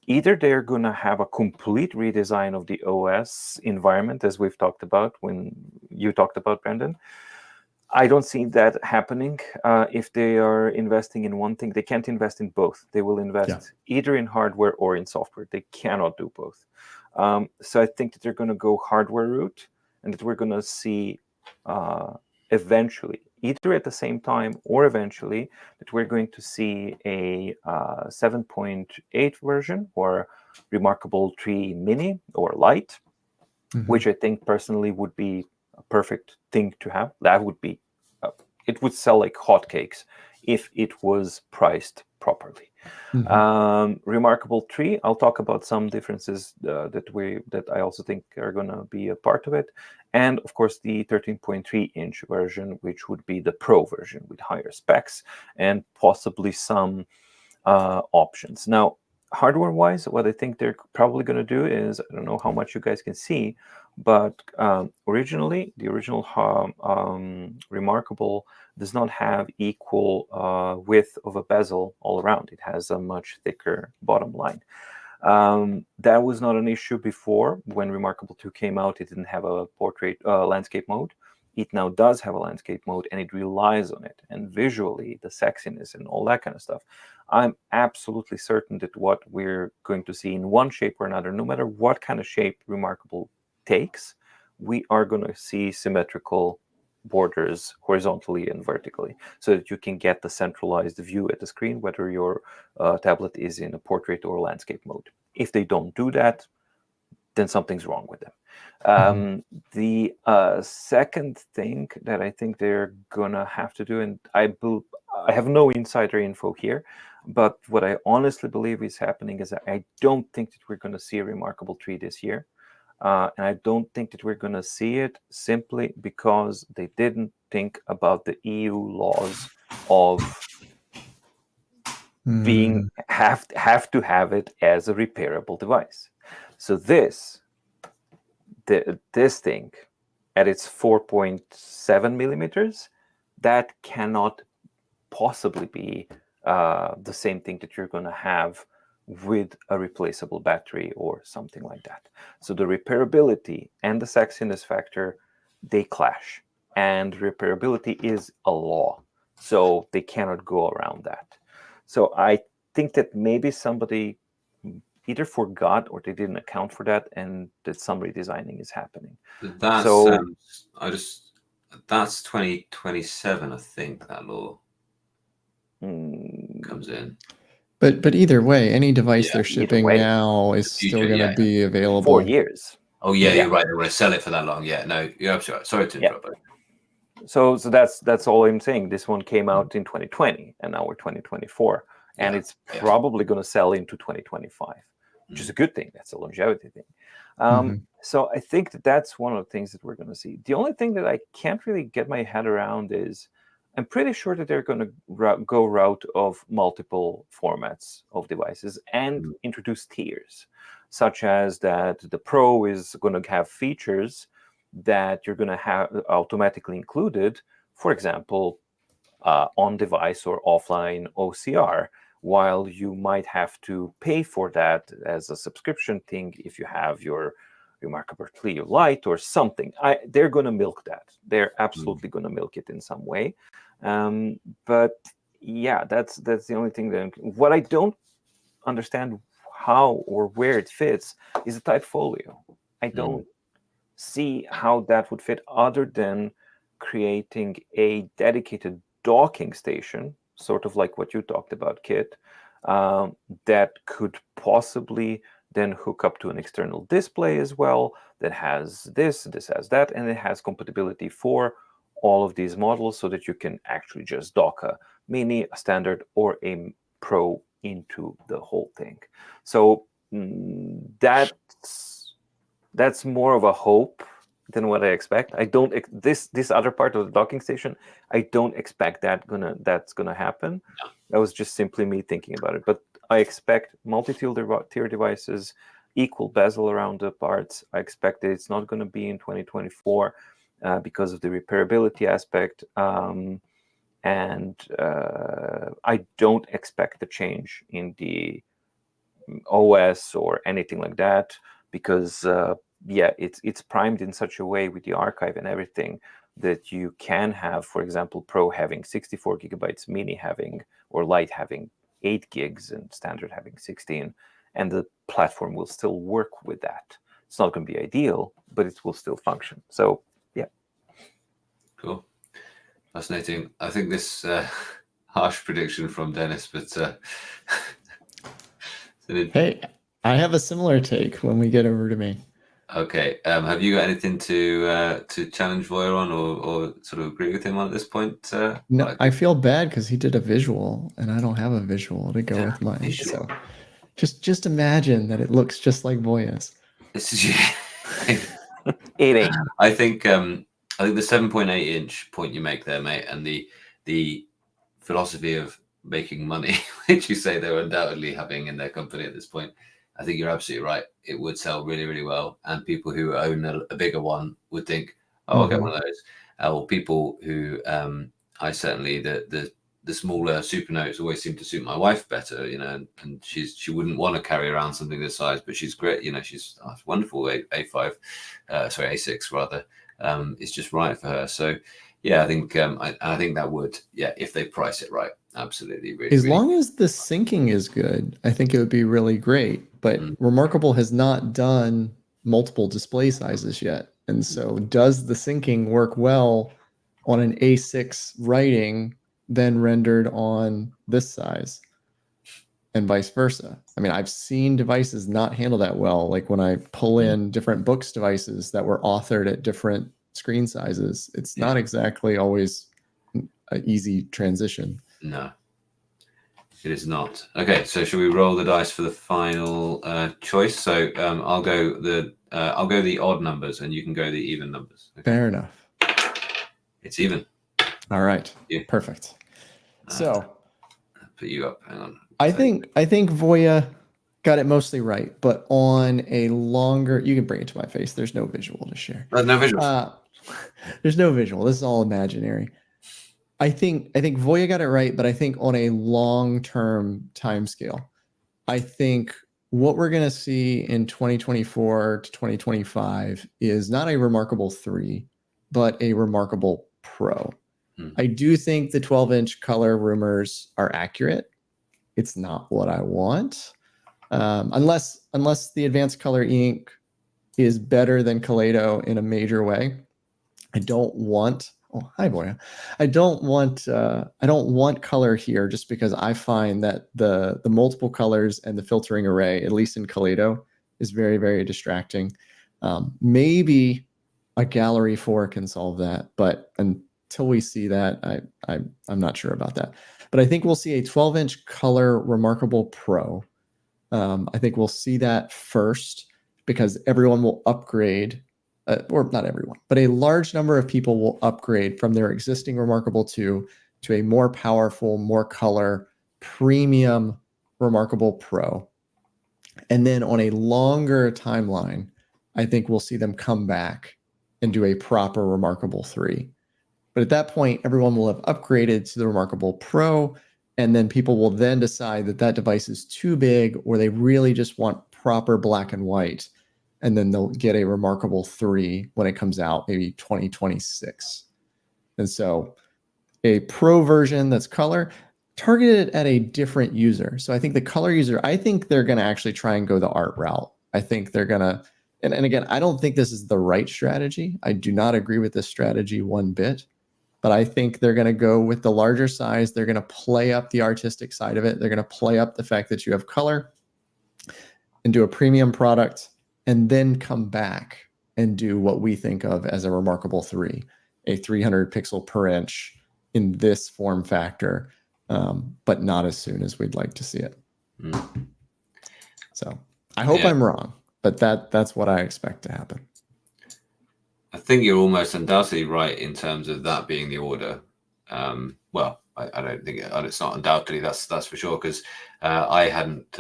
either they're going to have a complete redesign of the OS environment, as we've talked about when you talked about, Brandon. I don't see that happening. If they are investing in one thing, they can't invest in both. They will invest either in hardware or in software. They cannot do both. So I think that they're going to go hardware route, and that we're going to see eventually, either at the same time or eventually, that we're going to see a 7.8 version or Remarkable 3 Mini or Lite, which I think personally would be a perfect thing to have. That would be, it would sell like hotcakes if it was priced properly. Remarkable 3, I'll talk about some differences that I also think are going to be a part of it. And of course, the 13.3-inch version, which would be the Pro version with higher specs and possibly some options. Now, hardware-wise, what I think they're probably going to do is, I don't know how much you guys can see, but originally, the original Remarkable does not have equal width of a bezel all around. It has a much thicker bottom line. That was not an issue before. When Remarkable 2 came out, it didn't have a portrait landscape mode. It now does have a landscape mode, and it relies on it. And visually, the sexiness and all that kind of stuff, I'm absolutely certain that what we're going to see in one shape or another, no matter what kind of shape Remarkable takes, we are going to see symmetrical borders horizontally and vertically, so that you can get the centralized view at the screen, whether your tablet is in a portrait or landscape mode. If they don't do that, then something's wrong with them. The second thing that I think they're gonna have to do, and I have no insider info here, but what I honestly believe is happening is that I don't think that we're going to see a Remarkable 3 this year. And I don't think that we're going to see it simply because they didn't think about the EU laws of being have to have it as a repairable device. So this thing at its 4.7 millimeters, that cannot possibly be the same thing that you're going to have with a replaceable battery or something like that. So the repairability and the sexiness factor, they clash. And repairability is a law. So they cannot go around that. So I think that maybe somebody either forgot or they didn't account for that, and that some redesigning is happening. That's So that's 2027, I think, that law comes in. But either way, any device they're either shipping way, now is future, still going to yeah. be available. 4 years. Oh yeah, you're right. They want to sell it for that long. Yeah, no, you're absolutely right. Sorry to interrupt. So that's all I'm saying. This one came out in 2020, and now we're 2024, and it's probably going to sell into 2025, which is a good thing. That's a longevity thing. So I think that's one of the things that we're going to see. The only thing that I can't really get my head around is, I'm pretty sure that they're going to go route of multiple formats of devices and introduce tiers, such as that the Pro is going to have features that you're going to have automatically included, for example, on-device or offline OCR, while you might have to pay for that as a subscription thing if you have your Remarkable 3 Lite or something. They're going to milk that. They're absolutely going to milk it in some way. But yeah, that's the only thing that what I don't understand how or where it fits is the type folio. I don't see how that would fit other than creating a dedicated docking station, sort of like what you talked about, Kit, that could possibly then hook up to an external display as well that has this has that, and it has compatibility for all of these models so that you can actually just dock a Mini, a Standard, or a Pro into the whole thing. So that's more of a hope than what I expect. I don't this other part of the docking station, I don't expect that's gonna happen. That was just simply me thinking about it. But I expect multi-tier devices, equal bezel around the parts. I expect that it's not going to be in 2024 because of the repairability aspect. And I don't expect a change in the OS or anything like that, because it's primed in such a way with the archive and everything that you can have, for example, Pro having 64 gigabytes, Mini having, or Lite having 8 gigs, and Standard having 16, and the platform will still work with that. It's not going to be ideal, but it will still function. So yeah. Cool. Fascinating. I think this harsh prediction from Dennis, but Hey, I have a similar take when we get over to me. okay. Have you got anything to challenge Voyer on, or sort of agree with him on at this point? No, I feel bad because he did a visual, and I don't have a visual to go with mine. Visual. So just imagine that it looks just like Voya's. This is 8.8. I think the 7.8-inch point you make there, mate, and the philosophy of making money, which you say they're undoubtedly having in their company at this point, I think you're absolutely right. It would sell really, really well, and people who own a bigger one would think, "Oh, I'll get one of those." Or people who, I certainly the smaller super notes always seem to suit my wife better, you know, and she wouldn't want to carry around something this size, but she's great, you know, she's wonderful. A5, sorry, A6 rather, is just right for her. So yeah, I think I think that would, yeah, if they price it right, absolutely. Really, As long as the syncing is good, I think it would be really great. But Remarkable has not done multiple display sizes yet. And so does the syncing work well on an A6 writing then rendered on this size? And vice versa. I mean, I've seen devices not handle that well. Like when I pull in different books devices that were authored at different screen sizes, it's not exactly always an easy transition. No, it is not. Okay, so should we roll the dice for the final choice? So I'll go the odd numbers, and you can go the even numbers. Okay. Fair enough. It's even. All right. Yeah. Perfect. So I'll put you up. Hang on. I think Voya got it mostly right, but on a longer, you can bring it to my face. There's no visual to share. No visual. There's no visual. This is all imaginary. I think Voya got it right, but I think on a long-term time scale, I think what we're going to see in 2024 to 2025 is not a Remarkable 3, but a Remarkable Pro. I do think the 12-inch color rumors are accurate. It's not what I want, unless the advanced color ink is better than Kaleido in a major way. I don't want. Oh, hi, Voya. I don't want color here just because I find that the multiple colors and the filtering array, at least in Kaleido, is very, very distracting. Maybe a Gallery 4 can solve that, but until we see that, I'm not sure about that. But I think we'll see a 12-inch color Remarkable Pro. I think we'll see that first because everyone will upgrade. Or not everyone, but a large number of people will upgrade from their existing Remarkable 2 to a more powerful, more color, premium Remarkable Pro. And then on a longer timeline, I think we'll see them come back and do a proper Remarkable 3. But at that point, everyone will have upgraded to the Remarkable Pro, and then people will then decide that that device is too big or they really just want proper black and white. And then they'll get a Remarkable 3 when it comes out, maybe 2026. And so a Pro version that's color, targeted at a different user. So I think the color user, I think they're going to actually try and go the art route. I think they're going to, and again, I don't think this is the right strategy. I do not agree with this strategy one bit, but I think they're going to go with the larger size. They're going to play up the artistic side of it. They're going to play up the fact that you have color and do a premium product, and then come back and do what we think of as a Remarkable 3, a 300 pixel per inch in this form factor, but not as soon as we'd like to see it. So I hope I'm wrong, but that's what I expect to happen. I think you're almost undoubtedly right in terms of that being the order. Well, I don't think it's not undoubtedly, that's for sure, because I hadn't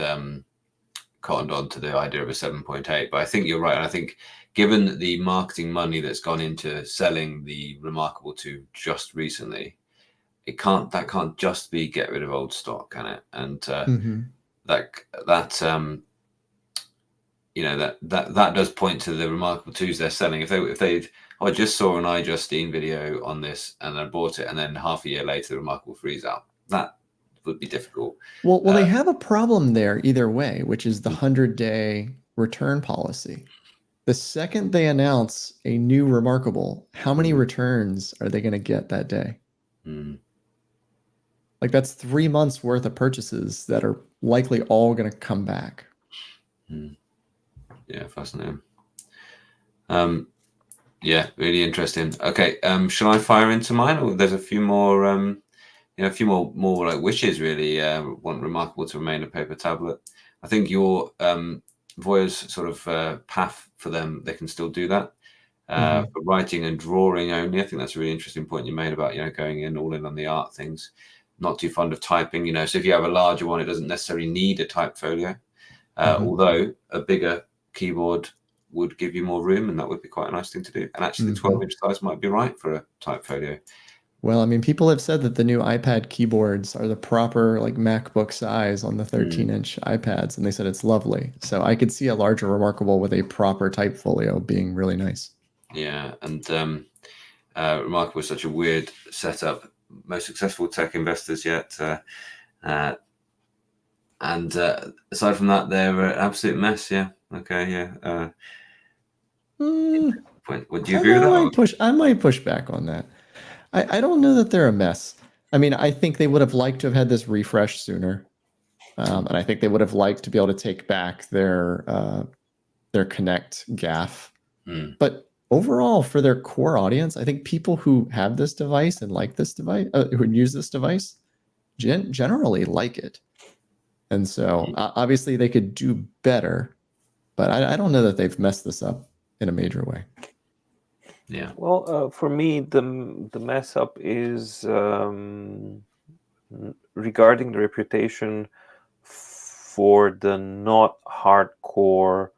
cottoned on to the idea of a 7.8, but I think you're right. And I think given the marketing money that's gone into selling the Remarkable 2 just recently, that can't just be get rid of old stock, can it? And that does point to the Remarkable 2s they're selling. If they I just saw an iJustine video on this and I bought it, and then half a year later the Remarkable 3's out, that would be difficult. Well, they have a problem there either way, which is the 100-day return policy. The second they announce a new Remarkable, how many returns are they going to get that day? Mm. Like that's 3 months worth of purchases that are likely all going to come back. Mm. Yeah, fascinating. Yeah, really interesting. Okay, shall I fire into mine? Or there's a few more, a few more like wishes really. Want Remarkable to remain a paper tablet. I think your Voya's sort of path for them, they can still do that. For writing and drawing only, I think that's a really interesting point you made about going in all in on the art things. Not too fond of typing, so if you have a larger one, it doesn't necessarily need a type folio. Although a bigger keyboard would give you more room, and that would be quite a nice thing to do. And actually, the 12-inch size might be right for a type folio. Well, I mean, people have said that the new iPad keyboards are the proper like MacBook size on the 13-inch iPads, and they said it's lovely. So I could see a larger Remarkable with a proper type folio being really nice. Yeah, and Remarkable is such a weird setup. Most successful tech investors yet. And aside from that, they're an absolute mess. Yeah. Okay. Yeah. Would you agree with that? I might push back on that. I don't know that they're a mess. I mean, I think they would have liked to have had this refresh sooner. And I think they would have liked to be able to take back their Connect gaff. But overall, for their core audience, I think people who have this device and like this device, who use this device, generally like it. And so obviously they could do better, but I don't know that they've messed this up in a major way. Yeah. Well, for me, the mess up is regarding the reputation for the not hardcore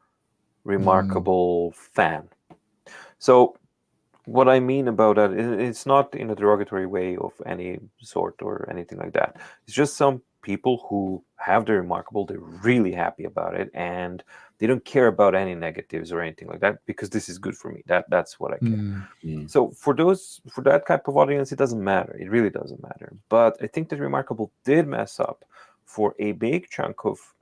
Remarkable fan. So what I mean about that, it's not in a derogatory way of any sort or anything like that. It's just some people who have the Remarkable, they're really happy about it, and they don't care about any negatives or anything like that because this is good for me. That's what I care. So for that type of audience, it doesn't matter. It really doesn't matter. But I think that Remarkable did mess up for a big chunk of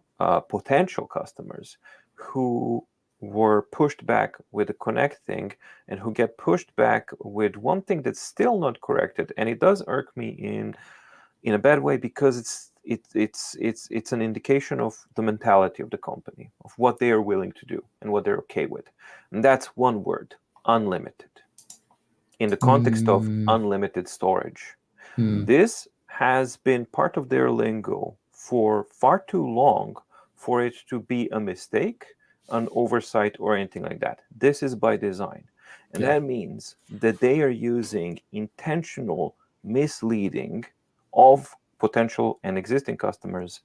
potential customers who were pushed back with the Connect thing, and who get pushed back with one thing that's still not corrected, and it does irk me in a bad way because it's an indication of the mentality of the company, of what they are willing to do and what they're okay with, and that's one word: unlimited. In the context of unlimited storage, this has been part of their lingo for far too long for it to be a mistake, an oversight, or anything like that. This is by design. And that means that they are using intentional misleading of potential and existing customers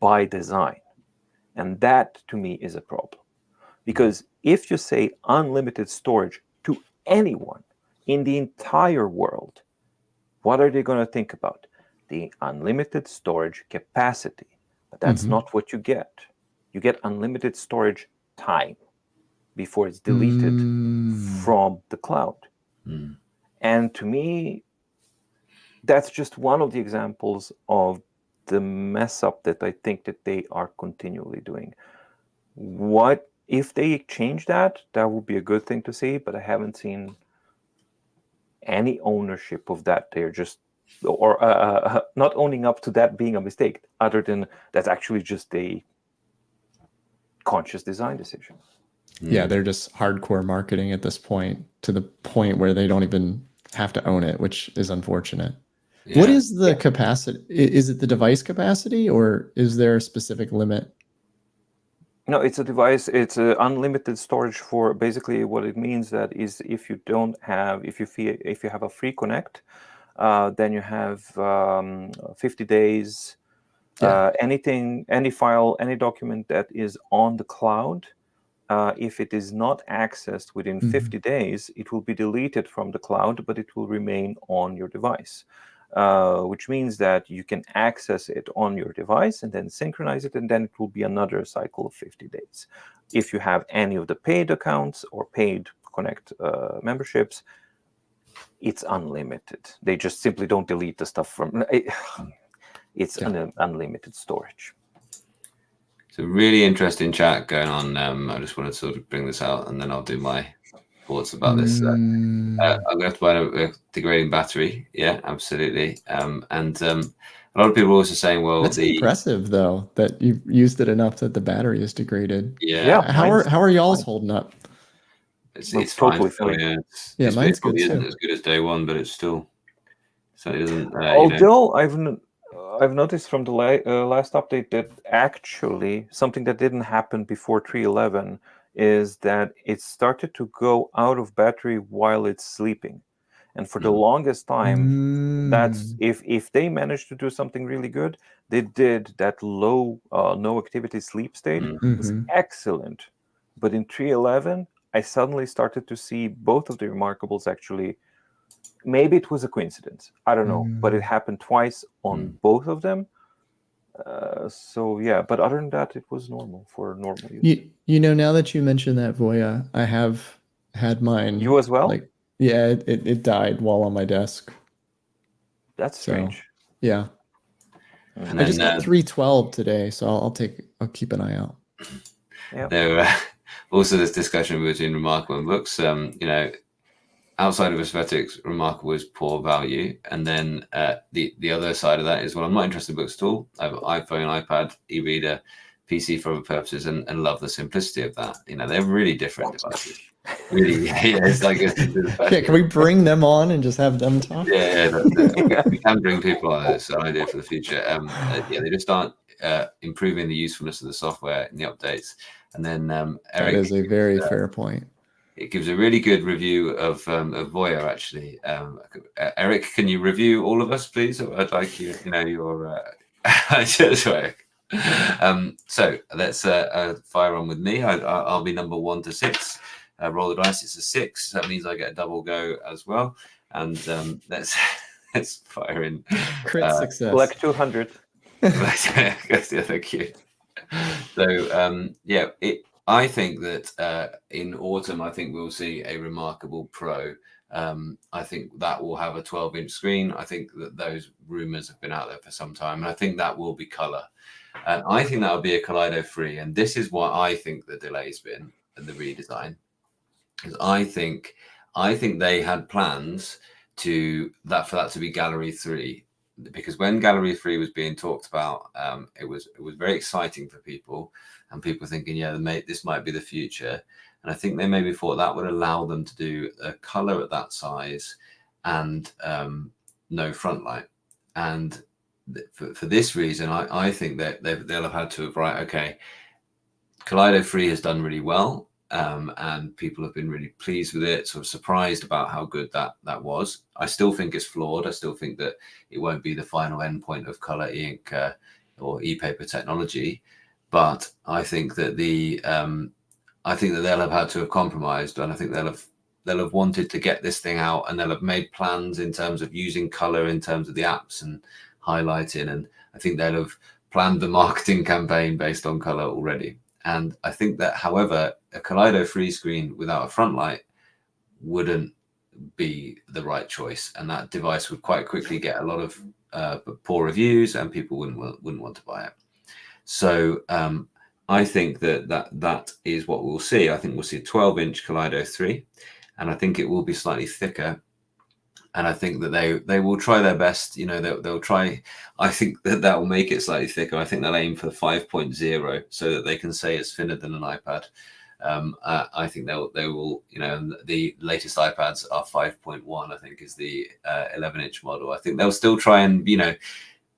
by design. And that, to me, is a problem. Because if you say unlimited storage to anyone in the entire world, what are they going to think about? The unlimited storage capacity. But that's not what you get. You get unlimited storage time before it's deleted from the cloud. And to me, that's just one of the examples of the mess up that I think that they are continually doing. What if they change that? That would be a good thing to see, but I haven't seen any ownership of that. They're just or not owning up to that being a mistake, other than that's actually just a conscious design decision. Yeah, they're just hardcore marketing at this point, to the point where they don't even have to own it, which is unfortunate. Yeah. What is the capacity? Is it the device capacity, or is there a specific limit? No, it's a device. It's an unlimited storage. For basically what it means that is, if you have a free connect, then you have 50 days. Any file, any document that is on the cloud, if it is not accessed within 50 days, it will be deleted from the cloud, but it will remain on your device, which means that you can access it on your device and then synchronize it, and then it will be another cycle of 50 days. If you have any of the paid accounts or paid Connect memberships, it's unlimited. They just simply don't delete the stuff from it. It's an unlimited storage. It's a really interesting chat going on. I just want to sort of bring this out, and then I'll do my thoughts about this. I'm going to have to buy a degrading battery. Yeah, absolutely. And a lot of people are also saying, well, That's impressive though that you've used it enough that the battery is degraded. yeah, How are y'all's holding up? it's totally fine. fine. Yeah, mine's good isn't too. as good as day one, but it's still so it doesn't. Although I've noticed from the last update that actually something that didn't happen before 3.11 is that it started to go out of battery while it's sleeping, and for the longest time, that's if they managed to do something really good, they did that low no activity sleep state was excellent. But in 3.11, I suddenly started to see both of the remarkables actually. Maybe it was a coincidence. I don't know, but it happened twice on both of them. So yeah, but other than that, it was normal for normal use. You know, now that you mention that, Voya, I have had mine. You as well? Like, yeah, it died while on my desk. That's strange. Yeah. And I just got 312 today, so I'll keep an eye out. Yeah. There also this discussion between Remarkable and books. Outside of aesthetics, Remarkable is poor value, and then the other side of that is, well, I'm not interested in books at all. I have an iPhone, iPad, e-reader, PC for other purposes, and love the simplicity of that. You know, they're really different devices. Really, yeah, it's like can we bring them on and just have them talk? Yeah, we can bring people on. It's an idea for the future. Yeah, they just aren't improving the usefulness of the software in the updates. And then Eric, that is a very fair point. It gives a really good review of Voya, actually. Eric, can you review all of us, please? I'd like you know, your just Eric. So let's fire on with me. I'll be number 1 to 6. Roll the dice. It's a 6. That means I get a double go as well. And let's fire in. Crit success. Collect 200. Thank you. So yeah, I think that in autumn, I think we'll see a Remarkable Pro. I think that will have a 12-inch screen. I think that those rumors have been out there for some time, and I think that will be color. And I think that will be a Kaleido free. And this is why I think the delay's been the redesign. Because I think they had plans for that to be Gallery 3. Because when Gallery 3 was being talked about, it was very exciting for people, and people thinking, yeah, this might be the future. And I think they maybe thought that would allow them to do a color at that size and no front light. And for this reason, I think that they'll have had to have, right, okay, Kaleido 3 has done really well. And people have been really pleased with it, sort of surprised about how good that was. I still think it's flawed. I still think that it won't be the final endpoint of color e-ink or e-paper technology, but I think that they'll have had to have compromised, and I think they'll have wanted to get this thing out, and they'll have made plans in terms of using color in terms of the apps and highlighting, and I think they'll have planned the marketing campaign based on color already. And I think that, however, a Kaleido free screen without a front light wouldn't be the right choice, and that device would quite quickly get a lot of poor reviews, and people wouldn't want to buy it. So I think that is what we'll see. I think we'll see a 12-inch Kaleido 3, and I think it will be slightly thicker. And I think that they will try their best. You know, they'll try. I think that will make it slightly thicker. I think they'll aim for 5.0 so that they can say it's thinner than an iPad. I think they will. You know, the latest iPads are 5.1. I think is the 11-inch model. I think they'll still try and, you know,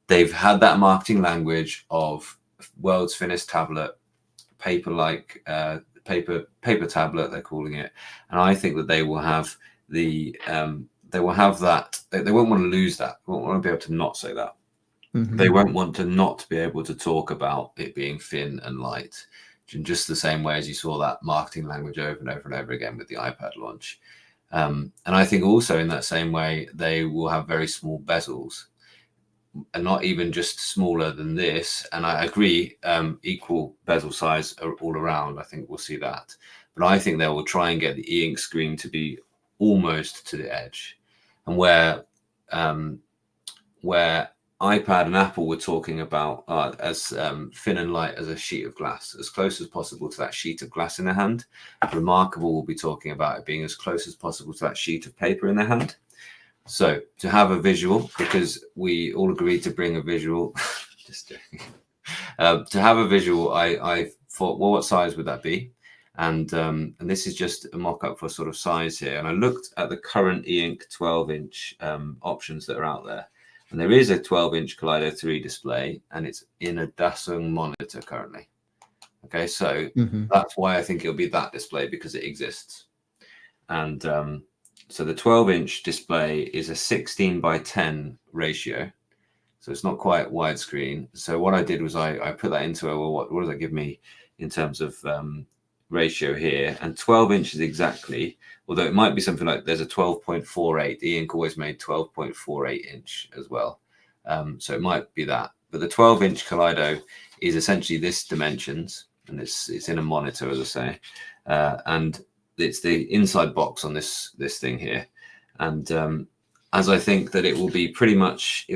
they've had that marketing language of world's thinnest tablet, paper-like paper tablet, they're calling it. And I think that they will have they will have that. They won't want to lose that. They won't want to be able to not say that. Mm-hmm. They won't want to not be able to talk about it being thin and light, in just the same way as you saw that marketing language over and over and over again with the iPad launch. And I think also in that same way, they will have very small bezels, and not even just smaller than this. And I agree, equal bezel size all around. I think we'll see that. But I think they will try and get the e-ink screen to be almost to the edge, and where iPad and Apple were talking about as thin and light as a sheet of glass, as close as possible to that sheet of glass in their hand. Remarkable will be talking about it being as close as possible to that sheet of paper in their hand. So to have a visual, because we all agreed to bring a visual, just joking. To have a visual, I thought, well, what size would that be? And this is just a mock-up for sort of size here. And I looked at the current e-ink 12-inch options that are out there. And there is a 12-inch Kaleido 3 display, and it's in a Dasung monitor currently. Okay, so that's why I think it'll be that display, because it exists. And so the 12-inch display is a 16:10 ratio. So it's not quite widescreen. So what I did was I put that into a, well, what does that give me in terms of ratio here? And 12 inches exactly, although it might be something like there's a 12.48. E-ink always made 12.48 inch as well. So it might be that. But the 12-inch Kaleido is essentially this dimensions, and it's in a monitor, as I say. And it's the inside box on this thing here. And as I think that it will be pretty much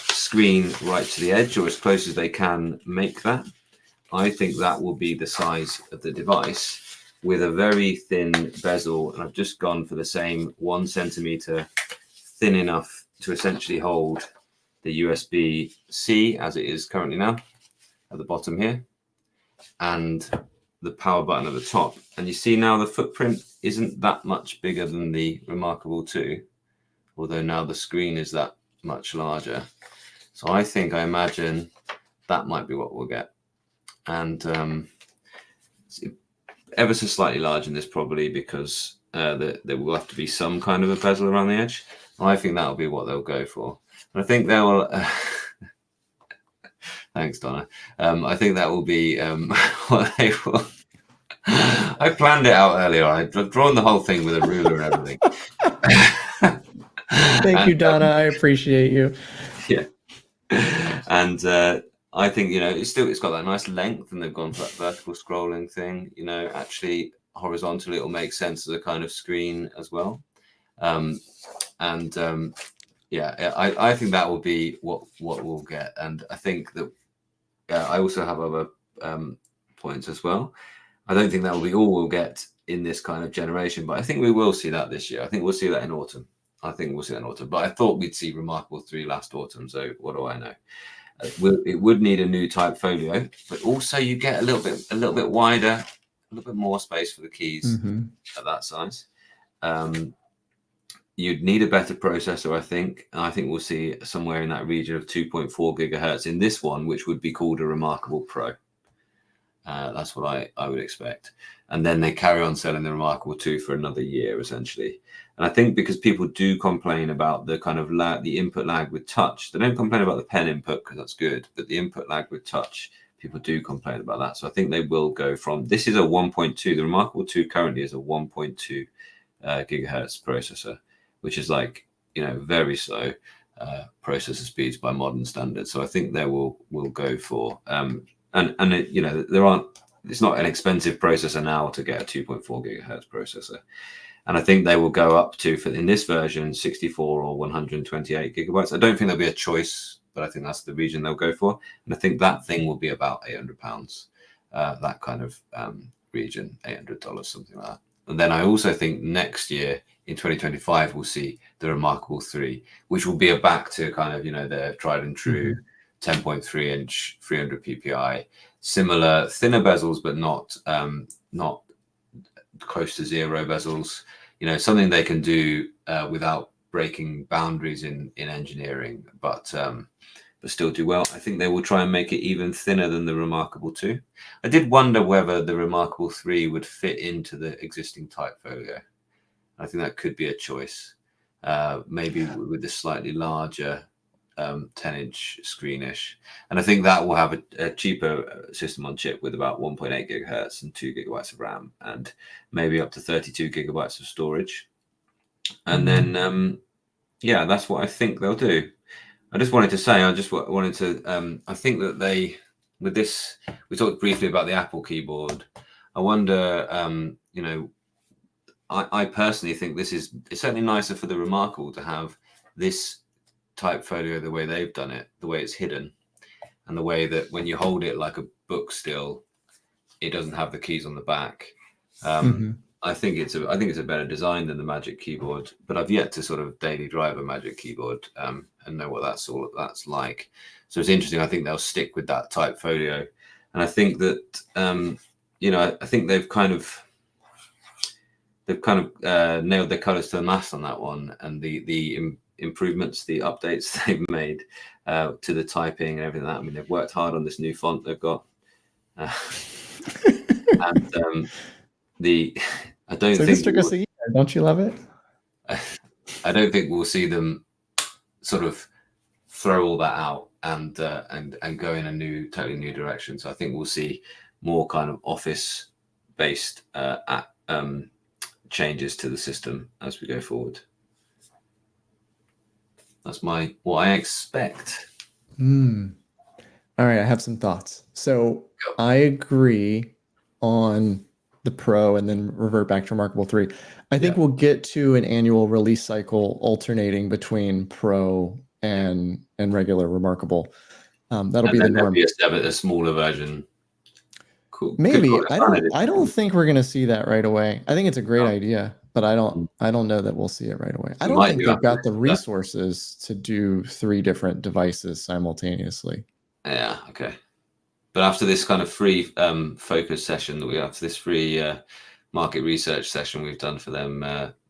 screen right to the edge, or as close as they can make that. I think that will be the size of the device with a very thin bezel. And I've just gone for the same 1 centimeter, thin enough to essentially hold the USB-C as it is currently now at the bottom here, and the power button at the top. And you see now the footprint isn't that much bigger than the Remarkable 2, although now the screen is that much larger. So I imagine that might be what we'll get. And ever so slightly larger than this, probably, because there will have to be some kind of a bezel around the edge. I think that'll be what they'll go for. And I think they will. Thanks, Donna. I think that will be what they will. I planned it out earlier. I've drawn the whole thing with a ruler and everything. Thank you, Donna. I appreciate you. Yeah. And I think, it's got that nice length, and they've gone for that vertical scrolling thing. Actually horizontally, it'll make sense as a kind of screen as well. Yeah, I think that will be what we'll get. And I think that I also have other points as well. I don't think that will be all we'll get in this kind of generation, but I think we will see that this year. I think we'll see that in autumn. But I thought we'd see Remarkable 3 last autumn, so what do I know? It would need a new type folio, but also you get a little bit wider, a little bit more space for the keys at that size. You'd need a better processor, I think. And I think we'll see somewhere in that region of 2.4 gigahertz in this one, which would be called a Remarkable Pro. That's what I would expect. And then they carry on selling the Remarkable 2 for another year, essentially. And I think because people do complain about the kind of the input lag with touch. They don't complain about the pen input, because that's good, but the input lag with touch, people do complain about that. So I think they will go from, this is a 1.2, the Remarkable 2 currently is a 1.2 gigahertz processor, which is like, very slow processor speeds by modern standards. So I think they will go for, it's not an expensive processor now to get a 2.4 gigahertz processor. And I think they will go up to, in this version, 64 or 128 gigabytes. I don't think there'll be a choice, but I think that's the region they'll go for. And I think that thing will be about £800, that kind of region, $800, something like that. And then I also think next year, in 2025, we'll see the Remarkable 3, which will be back to kind of, their tried and true 10.3 inch, 300 ppi, similar thinner bezels, but not close to zero bezels. Something they can do without breaking boundaries in engineering, but still do well. I think they will try and make it even thinner than the Remarkable 2. I did wonder whether the Remarkable 3 would fit into the existing type folio. I think that could be a choice, maybe with a slightly larger 10-inch screenish. And I think that will have a cheaper system on chip with about 1.8 gigahertz and 2 gigabytes of RAM, and maybe up to 32 gigabytes of storage. And then, that's what I think they'll do. I just wanted to say, I think that with this, we talked briefly about the Apple keyboard. I wonder, I personally think it's certainly nicer for the Remarkable to have this Typefolio, the way they've done it, the way it's hidden, and the way that when you hold it like a book still, it doesn't have the keys on the back. I think it's a better design than the Magic Keyboard, but I've yet to sort of daily drive a Magic Keyboard and know what that's like. So it's interesting. I think they'll stick with that Typefolio, and I think that I think they've kind of nailed their colors to the mast on that one, and the improvements, the updates they've made to the typing and everything. I mean, they've worked hard on this new font they've got, and I don't so think this took us a year. Don't you love it? I don't think we'll see them sort of throw all that out and go in a totally new direction. So I think we'll see more kind of office-based changes to the system as we go forward. That's what I expect. All right, I have some thoughts. So I agree on the Pro and then revert back to Remarkable 3. I think we'll get to an annual release cycle alternating between Pro and regular Remarkable. That'll be the norm. A smaller version. Cool. Maybe. I don't think we're going to see that right away. I think it's a great idea, but I don't know that we'll see it right away. I don't think they've got the resources to do 3 different devices simultaneously. Yeah, okay. But after this kind of free focus session that we have, this free market research session we've done for them,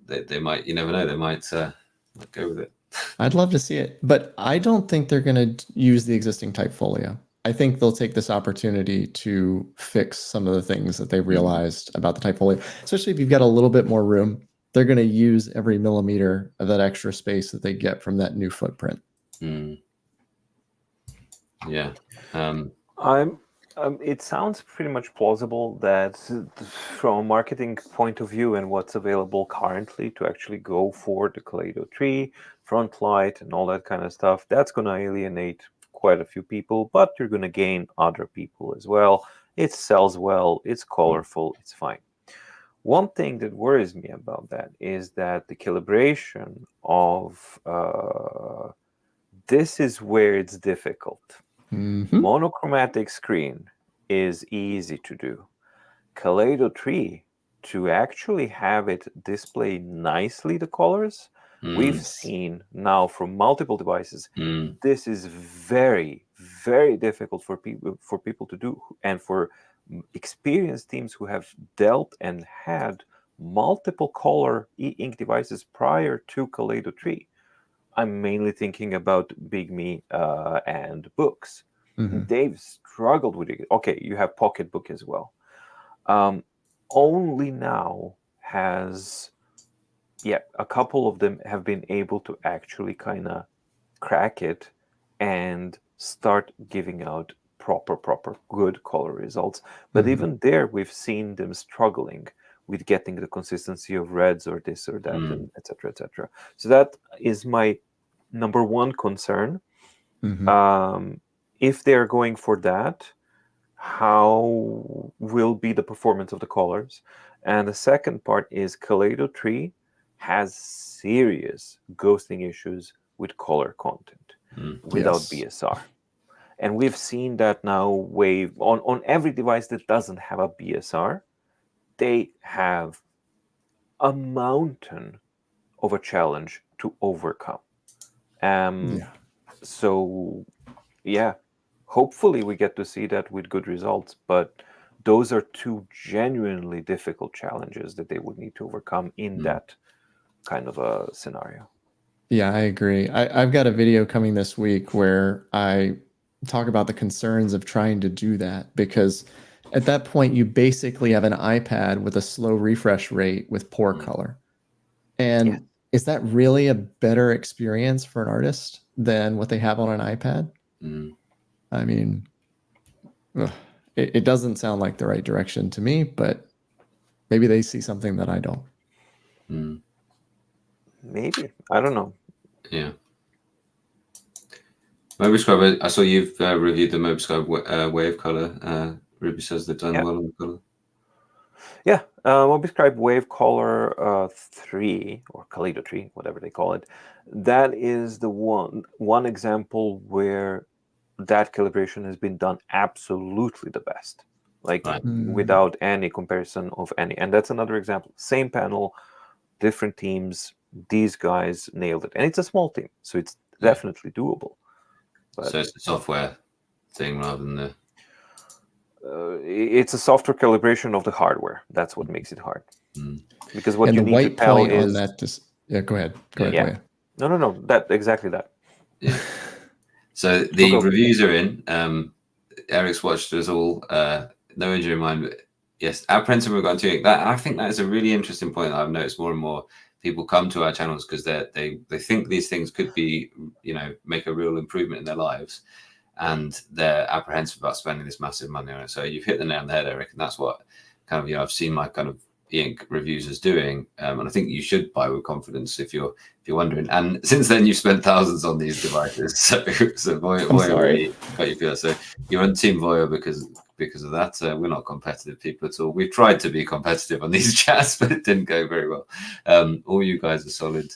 they might, you never know, they might go with it. I'd love to see it, but I don't think they're going to use the existing Typefolio. I think they'll take this opportunity to fix some of the things that they realized about the Typefolio, especially if you've got a little bit more room. They're going to use every millimeter of that extra space that they get from that new footprint. Yeah. It sounds pretty much plausible that from a marketing point of view and what's available currently to actually go for the Kaleido tree, front light, and all that kind of stuff, that's going to alienate quite a few people, but you're going to gain other people as well. It sells well, it's colorful, it's fine. One thing that worries me about that is that the calibration of this is where it's difficult. Monochromatic screen is easy to do. Kaleido tree, to actually have it display nicely the colors, we've seen now from multiple devices. This is very, very difficult for people to do, and for experienced teams who have dealt and had multiple color e-ink devices prior to Kaleido tree. I'm mainly thinking about Big Me and books. They've struggled with it. Okay, you have Pocketbook as well. Only now has, a couple of them have been able to actually kind of crack it and start giving out proper good color results. But even there, we've seen them struggling with getting the consistency of reds or this or that, and et cetera, et cetera. So that is my number one concern. If they're going for that, how will be the performance of the colors? And the second part is Kaleido tree has serious ghosting issues with color content without BSR. And we've seen that now wave on every device that doesn't have a BSR. They have a mountain of a challenge to overcome. So, hopefully we get to see that with good results. But those are 2 genuinely difficult challenges that they would need to overcome in that kind of a scenario. Yeah, I agree. I've got a video coming this week where I talk about the concerns of trying to do that, because at that point you basically have an iPad with a slow refresh rate with poor color. And is that really a better experience for an artist than what they have on an iPad? I mean, it doesn't sound like the right direction to me, but maybe they see something that I don't. Maybe. I don't know. Yeah. MobiScribe, I saw you've reviewed the MobiScribe wave color. Ruby says they've done well on the color. Yeah, Mobi Scribe Wave Color 3 or Kaleido 3, whatever they call it. That is the one example where that calibration has been done absolutely the best, like Right. without any comparison of any. And that's another example. Same panel, different teams. These guys nailed it, and it's a small team, so it's definitely doable. But So it's a software thing rather than the. It's a software calibration of the hardware. That's what makes it hard. Because what and you the need white to tell point is on that. Yeah, go ahead. Go ahead. Yeah. Leah. No. That exactly that. Yeah. So the Go. reviews are in. Eric's watched us all. No injury in mind, but yes, apprehensive regard to that. I think that is a really interesting point that I've noticed more and more people come to our channels because they think these things could be, make a real improvement in their lives, and they're apprehensive about spending this massive money on it. So you've hit the nail on the head, Eric, and that's what kind of I've seen my kind of e-ink reviews as doing, and I think you should buy with confidence if you're wondering. And since then, you've spent thousands on these devices. So Voya really got you feel. So you're on Team Voya because of that. We're not competitive people at all. We've tried to be competitive on these chats, but it didn't go very well. All you guys are solid.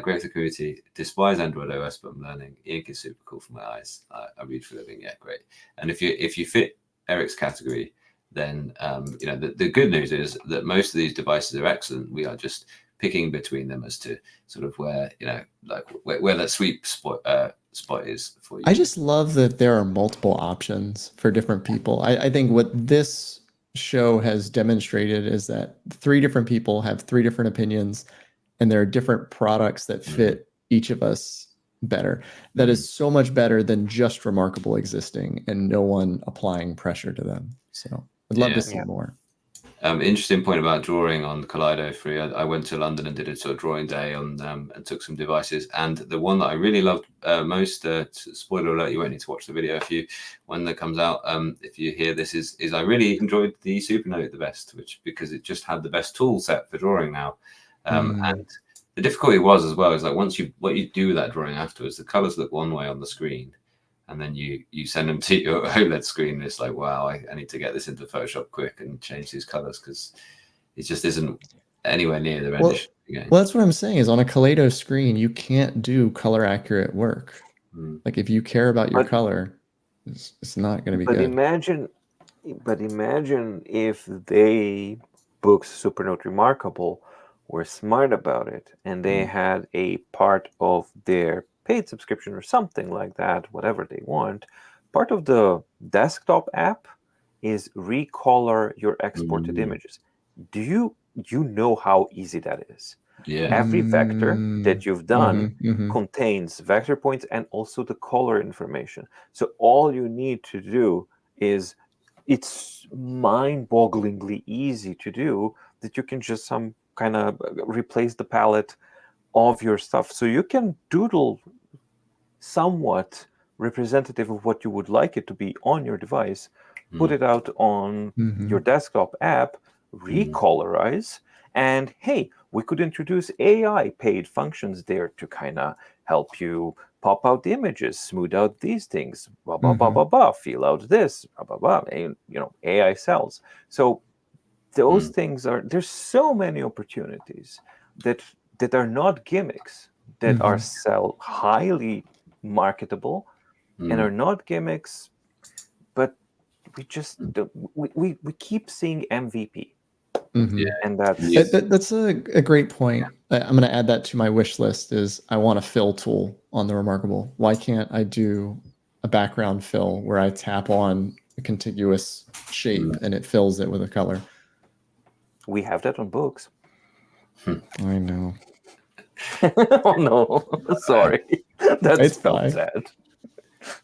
Great for the community. Despise Android OS, but I'm learning. E-ink is super cool for my eyes. I read for a living. Yeah, great. And if you fit Eric's category, then the good news is that most of these devices are excellent. We are just picking between them as to sort of where where that sweet spot is for you. I just love that there are multiple options for different people. I think what this show has demonstrated is that 3 different people have 3 different opinions, and there are different products that fit each of us better. That is so much better than just Remarkable existing and no one applying pressure to them. So I'd love to see more. Interesting point about drawing on Kaleido 3. I went to London and did a sort of drawing day on and took some devices. And the one that I really loved most, spoiler alert, you won't need to watch the video when that comes out. If you hear this, is I really enjoyed the Supernote the best, because it just had the best tool set for drawing now. And the difficulty was as well is like what you do with that drawing afterwards, the colors look one way on the screen. And then you send them to your OLED screen. And it's like, wow, I need to get this into Photoshop quick and change these colors because it just isn't anywhere near the rendition again. Well, that's what I'm saying is on a Kaleido screen, you can't do color accurate work. Like if you care about your color, it's not going to be good. But imagine if they books Supernote Remarkable were smart about it and they had a part of their paid subscription or something like that, whatever they want, part of the desktop app is recolor your exported images. Do you know how easy that is? Yeah. Every vector that you've done contains vector points and also the color information. So all you need to do is, it's mind-bogglingly easy to do, that you can just some kind of replace the palette of your stuff. So you can doodle somewhat representative of what you would like it to be on your device, put it out on your desktop app, recolorize, and hey, we could introduce AI paid functions there to kind of help you pop out the images, smooth out these things, blah, blah, blah, blah, blah, feel out this, blah, blah, blah, and, AI cells. So those things there's so many opportunities that are not gimmicks, that are highly marketable and are not gimmicks, but we just we keep seeing MVP. And that's a great point. I'm going to add that to my wish list. Is I want a fill tool on the Remarkable. Why can't I do a background fill where I tap on a contiguous shape and it fills it with a color? We have that on books. I know. Oh no, sorry. That's felt sad.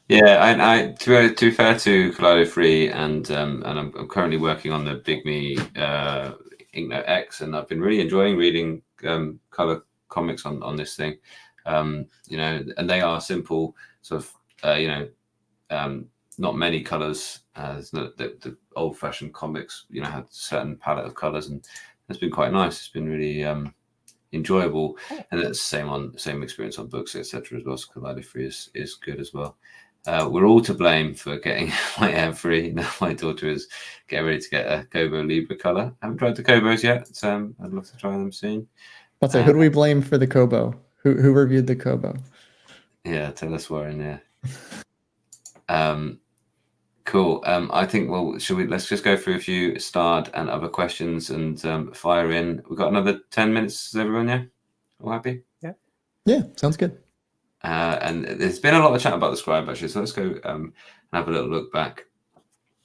Yeah, I to be fair to Kaleido 3, and I'm currently working on the Big Me Inknote X, and I've been really enjoying reading color comics on this thing. And they are simple, sort of not many colors. There's not the old-fashioned comics, had a certain palette of colors, and it's been quite nice. It's been really enjoyable, and it's the same experience on books, etc. as well. So Kaleido 3 is good as well. we're all to blame for getting my air free. Now my daughter is getting ready to get a Kobo Libra color. I haven't tried the Kobos yet. I'd love to try them soon. I'll say, who do we blame for the Kobo? Who reviewed the Kobo? Yeah, tell us, Warren. Yeah. Cool. I think let's just go through a few starred and other questions and fire in. We've got another 10 minutes, is everyone, yeah? All happy? Yeah, sounds good. And there's been a lot of chat about the Scribe actually, so let's go and have a little look back.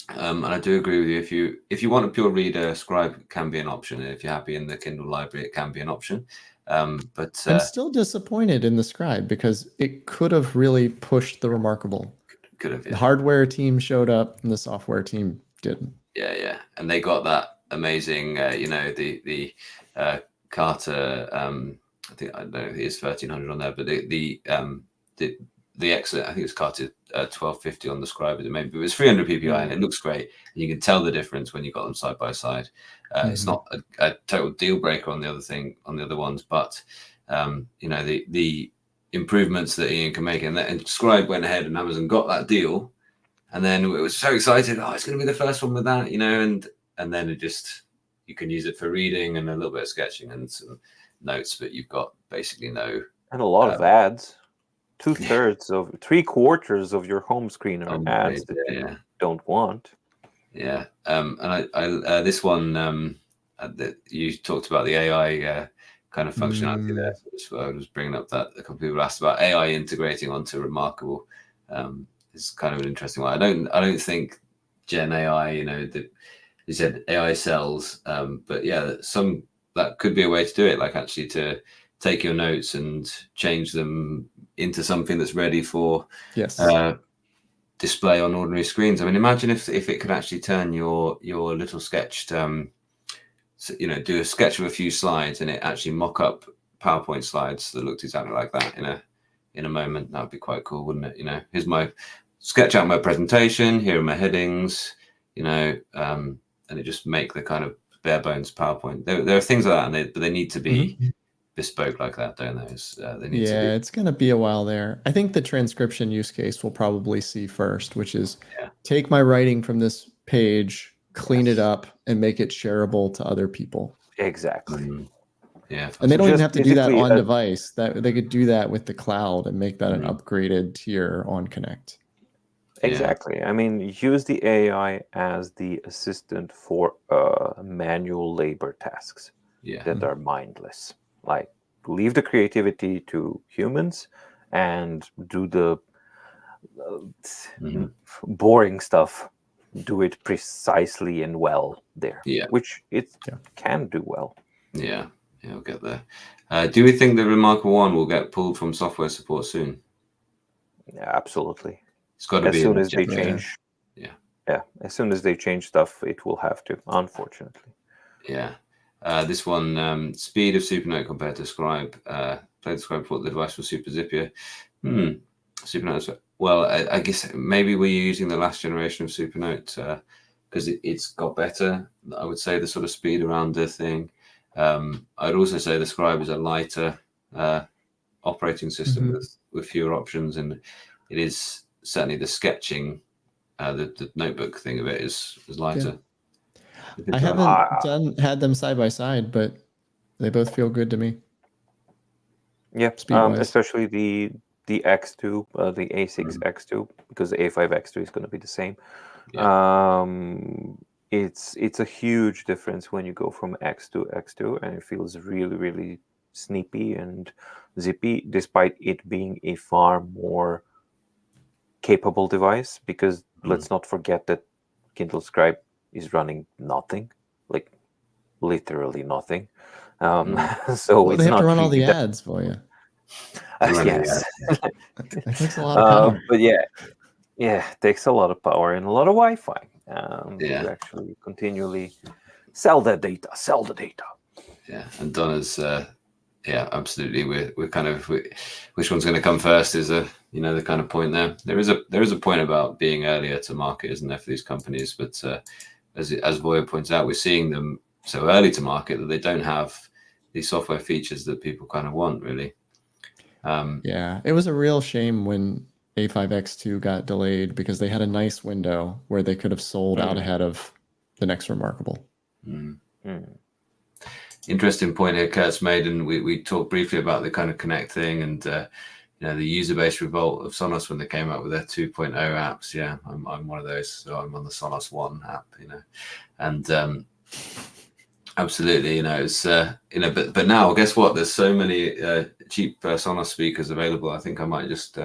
And I do agree with you. If you want a pure reader, Scribe can be an option. If you're happy in the Kindle library, it can be an option. But I'm still disappointed in the Scribe because it could have really pushed the Remarkable. Could have. Yeah. The hardware team showed up and the software team didn't. Yeah, and they got that amazing, the Carter. I think I don't know if it is 1300 on there, but the exit, I think it's Carter 1250 on the Scribe, maybe it was 300 PPI, and it looks great, and you can tell the difference when you got them side by side. It's not a total deal breaker on the other ones, but the improvements that Ian can make, and Scribe went ahead and Amazon got that deal, and then it was so excited. Oh, it's going to be the first one with that, and then it just, you can use it for reading and a little bit of sketching and some notes, but you've got basically no, and a lot of ads. 3/4 of your home screen are ads that you don't want. Yeah, and I this one that you talked about, the AI kind of functionality there. So I was bringing up that a couple of people asked about AI integrating onto Remarkable. It's kind of an interesting one. I don't think Gen AI, you said AI sells, but yeah, that could be a way to do it, like actually to take your notes and change them into something that's ready for display on ordinary screens. I mean, imagine if it could actually turn your little sketched, do a sketch of a few slides and it actually mock up PowerPoint slides that looked exactly like that in a moment. That would be quite cool, wouldn't it? Here's my sketch out my presentation. Here are my headings. And it just make the kind of bare bones PowerPoint. There are things like that, but they need to be bespoke like that, don't they? They need to be. It's going to be a while there. I think the transcription use case we'll probably see first, which is take my writing from this page, clean it up, and make it shareable to other people. Exactly. Yeah. And they don't even have to do that on device. That they could do that with the cloud and make that an upgraded tier on Connect. Exactly. I mean, use the AI as the assistant for manual labor tasks that are mindless. Like, leave the creativity to humans and do the boring stuff. Do it precisely and well there, which it can do well. Yeah, I'll get there. Do we think the Remarkable One will get pulled from software support soon? Yeah, absolutely. It's got to be as soon as they change. Yeah, as soon as they change stuff, it will have to, unfortunately. Yeah. This one, speed of SuperNote compared to Scribe. Played Scribe, thought the device was super zippier. SuperNote. Well, I guess maybe we're using the last generation of SuperNote because it's got better. I would say the sort of speed around the thing. I'd also say the Scribe is a lighter operating system with fewer options, and it is certainly the sketching, the notebook thing of it is lighter. I haven't had them side by side, but they both feel good to me. Yeah, especially the X2, the A6 X2, because the A5 X2 is going to be the same. Yeah. It's a huge difference when you go from X to X2, and it feels really, really snippy and zippy, despite it being a far more capable device. Because let's not forget that Kindle Scribe is running nothing, like literally nothing. So they have to run all the ads for you. Yes, it takes a lot of power. But it takes a lot of power and a lot of Wi-Fi to actually continually sell the data. Yeah, and Donna's absolutely. We're kind of which one's going to come first is the kind of point there. There is a point about being earlier to market, isn't there, for these companies? But as Voya points out, we're seeing them so early to market that they don't have these software features that people kind of want, really. It was a real shame when A5X2 got delayed because they had a nice window where they could have sold out ahead of the next Remarkable. Interesting point here Kurt's made, and we talked briefly about the kind of Connect thing and the user-based revolt of Sonos when they came out with their 2.0 apps. Yeah, I'm one of those, so I'm on the Sonos One app, and absolutely, it's but now guess what? There's so many cheap Sonos speakers available. I think I might just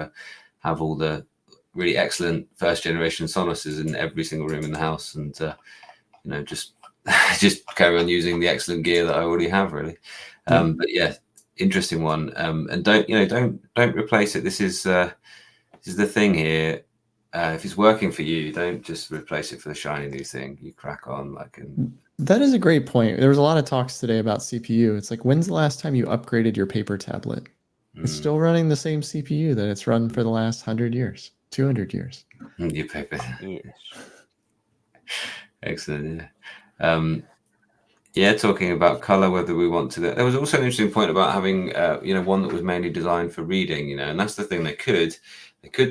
have all the really excellent first generation Sonoses in every single room in the house, and just carry on using the excellent gear that I already have, really. But yeah, interesting one. And don't replace it. This is the thing here. If it's working for you, don't just replace it for the shiny new thing. You crack on That is a great point. There was a lot of talks today about CPU. It's like, when's the last time you upgraded your paper tablet? It's still running the same CPU that it's run for the last 100 years, 200 years. Your paper. Yes. Excellent. Yeah. Talking about color, whether we want to. There was also an interesting point about having, one that was mainly designed for reading, and that's the thing. They could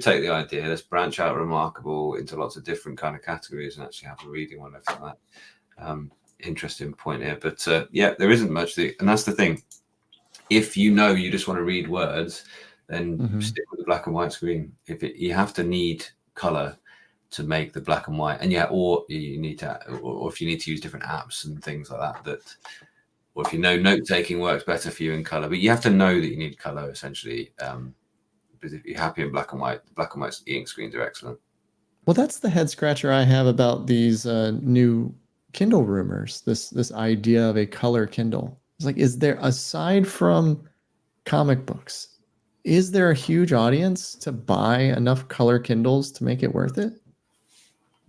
take the idea, let's branch out Remarkable into lots of different kind of categories and actually have a reading one after that. Interesting point here, but there isn't much, and that's the thing. If you just want to read words, then stick with the black and white screen. You have to need color to make the black and white, and or you need to, or if you need to use different apps and things like that, or if note taking works better for you in color, but you have to know that you need color essentially. Because if you're happy in black and white, the black and white e-ink screens are excellent. Well, that's the head scratcher I have about these new Kindle rumors. This idea of a color Kindle. It's like, is there, aside from comic books, is there a huge audience to buy enough color Kindles to make it worth it?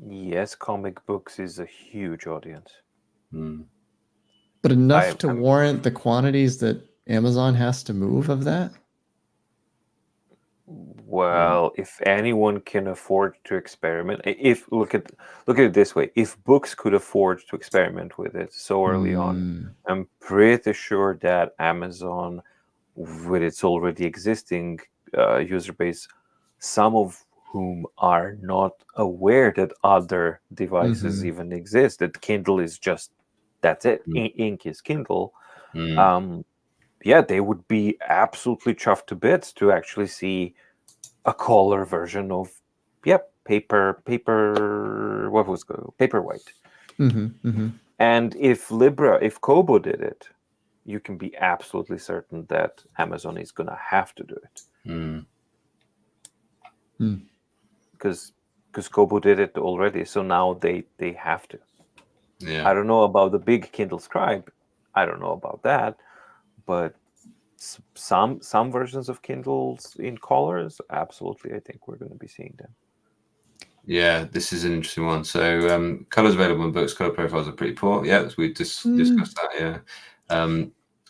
Yes, comic books is a huge audience. But enough to warrant the quantities that Amazon has to move of that? Well, if anyone can afford to experiment, look at it this way, if books could afford to experiment with it so early on, I'm pretty sure that Amazon, with its already existing user base, some of whom are not aware that other devices even exist, that Kindle is just, that's it, ink is Kindle, they would be absolutely chuffed to bits to actually see a color version of paperwhite. And if Kobo did it, you can be absolutely certain that Amazon is gonna have to do it. Because Kobo did it already, so now they have to. I don't know about the big Kindle Scribe, I don't know about that, but some versions of Kindles in colors, absolutely, I think we're going to be seeing them. Yeah, this is an interesting one. So colors available in books, color profiles are pretty poor. Yeah, we discussed that.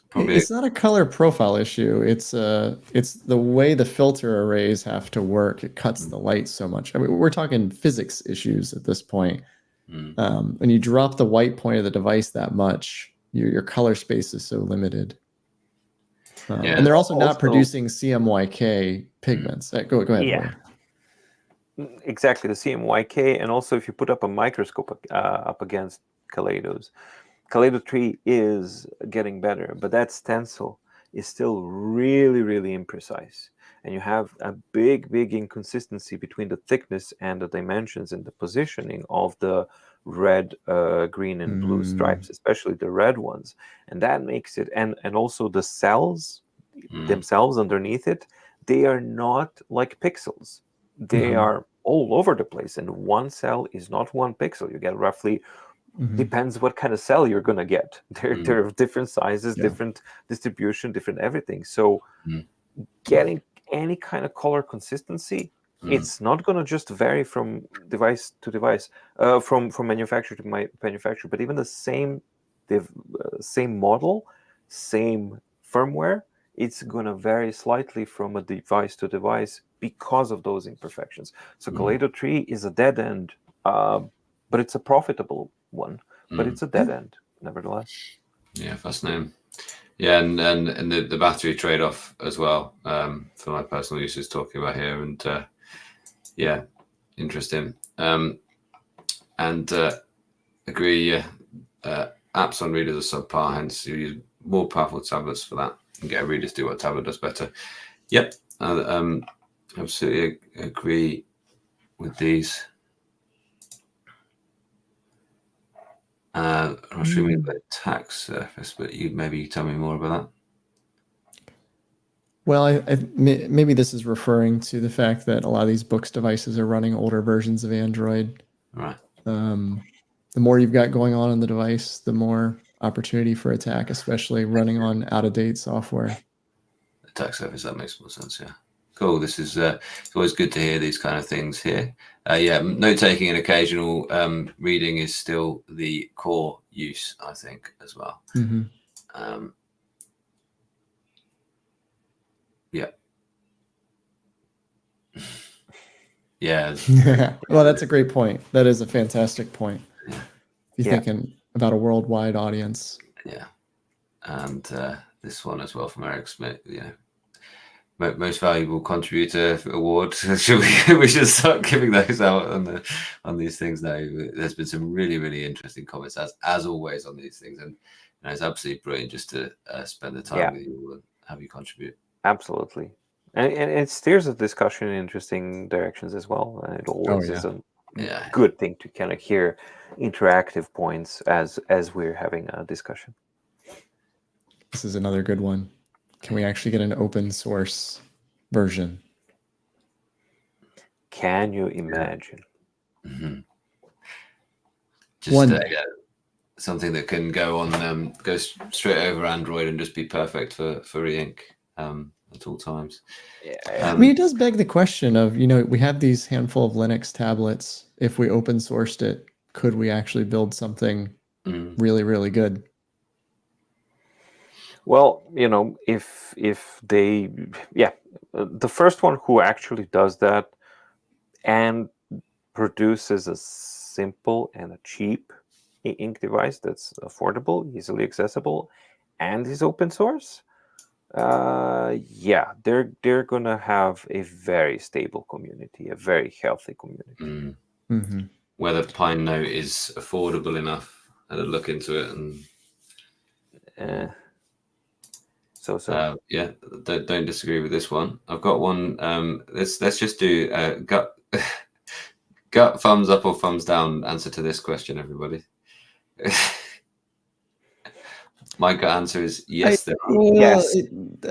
Probably it's not a color profile issue. It's the way the filter arrays have to work. It cuts the light so much. I mean, we're talking physics issues at this point. When you drop the white point of the device that much, your color space is so limited. And they're also not producing CMYK pigments. Go ahead. Yeah, exactly. The CMYK, and also if you put up a microscope up against Kaleidos, Kaleido 3 is getting better, but that stencil is still really, really imprecise. And you have a big inconsistency between the thickness and the dimensions and the positioning of the red, green, and blue stripes, especially the red ones. And that makes it, and also the cells themselves underneath it, they are not like pixels. They are all over the place. And one cell is not one pixel. You get roughly, depends what kind of cell you're going to get. They're different sizes, different distribution, different everything. So getting any kind of color consistency, it's not going to just vary from device to device, from manufacturer to manufacturer, but even the same model, same firmware, it's going to vary slightly from a device to device because of those imperfections. So Kaleido 3 is a dead end, but it's a profitable one, but it's a dead end nevertheless. Yeah, fascinating. Yeah, and the battery trade-off as well, for my personal use is talking about here, and Yeah, interesting. And agree. Yeah, apps on readers are subpar. Hence, you use more powerful tablets for that and get a reader to do what tablet does better. Yep, absolutely agree with these. I'm not sure we about attack surface, but you tell me more about that. Well, maybe this is referring to the fact that a lot of these books devices are running older versions of Android. Right. The more you've got going on the device, the more opportunity for attack, especially running on out-of-date software. Attack surface, that makes more sense. Yeah. Cool. This is it's always good to hear these kind of things here. Yeah, note taking and occasional reading is still the core use, I think, as well. Mm-hmm. Yeah. Yeah. Well, that's a great point. That is a fantastic point. Yeah. You're thinking about a worldwide audience. Yeah. And this one as well from Eric Smith. Yeah. Most valuable contributor award. Should we should start giving those out on these things now? There's been some really, really interesting comments as always on these things, and it's absolutely brilliant just to spend the time with you and have you contribute. Absolutely, and it steers the discussion in interesting directions as well. And it always is a good thing to kind of hear interactive points as we're having a discussion. This is another good one. Can we actually get an open source version? Can you imagine? Mm-hmm. Just something that can go on, go straight over Android and just be perfect for e-ink at all times. I mean, it does beg the question of, we have these handful of Linux tablets. If we open sourced it, could we actually build something really, really good? Well, if they, the first one who actually does that and produces a simple and a cheap ink device that's affordable, easily accessible, and is open source, they're gonna have a very stable community, a very healthy community. Mm-hmm. Whether Pine Note is affordable enough, I had a look into it and. Don't disagree with this one. I've got one. Let's just do gut thumbs up or thumbs down answer to this question, everybody. My gut answer is yes. Yes.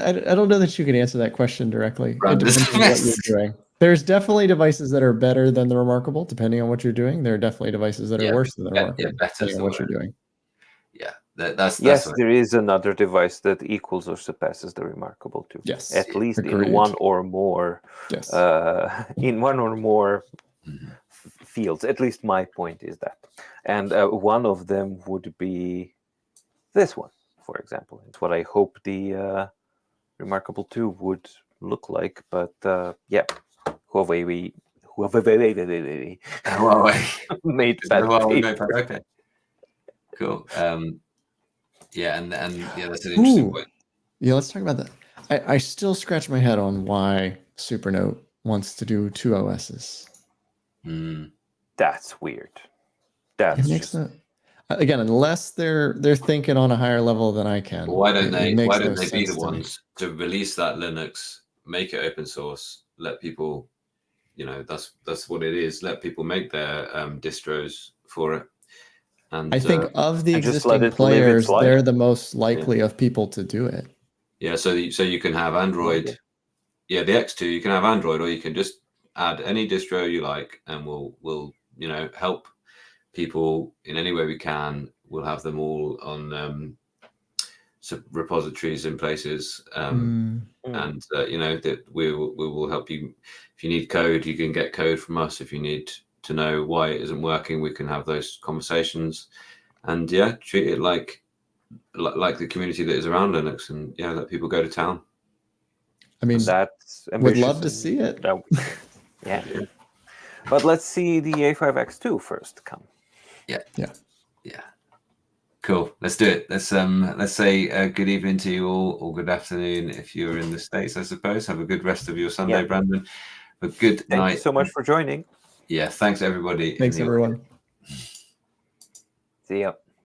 I don't know that you can answer that question directly. It depends on what you're doing. There's definitely devices that are better than the Remarkable, depending on what you're doing. There are definitely devices that are worse than the Remarkable, depending on what you're doing. Yeah, that's there is another device that equals or surpasses the Remarkable too. Yes, at least in one or more. Yes, in one or more fields. At least my point is that, and one of them would be this one, for example. It's what I hope the Remarkable 2 would look like. But Huawei made that. Okay. Cool. And that's an interesting point. Yeah, let's talk about that. I still scratch my head on why Supernote wants to do 2 OSs. That's weird. Again, unless they're thinking on a higher level than I can. Why don't they be the ones to release that Linux, make it open source, let people, that's what it is. Let people make their distros for it. And I think of the existing players, they're the most likely of people to do it. Yeah, so you can have Android. Yeah, the X2, you can have Android, or you can just add any distro you like, and we'll help people in any way we can. We'll have them all on repositories in places, and that we will help you. If you need code, you can get code from us. If you need to know why it isn't working, we can have those conversations, and treat it like the community that is around Linux, and let people go to town. I mean, that's would love to see it. But let's see the A5X2 first come. Yeah. Cool. Let's do it. Let's say good evening to you all, or good afternoon if you're in the States, I suppose. Have a good rest of your Sunday, Brandon. But good Thank night. you so much for joining. Yeah, thanks everybody. Thanks, everyone. See ya.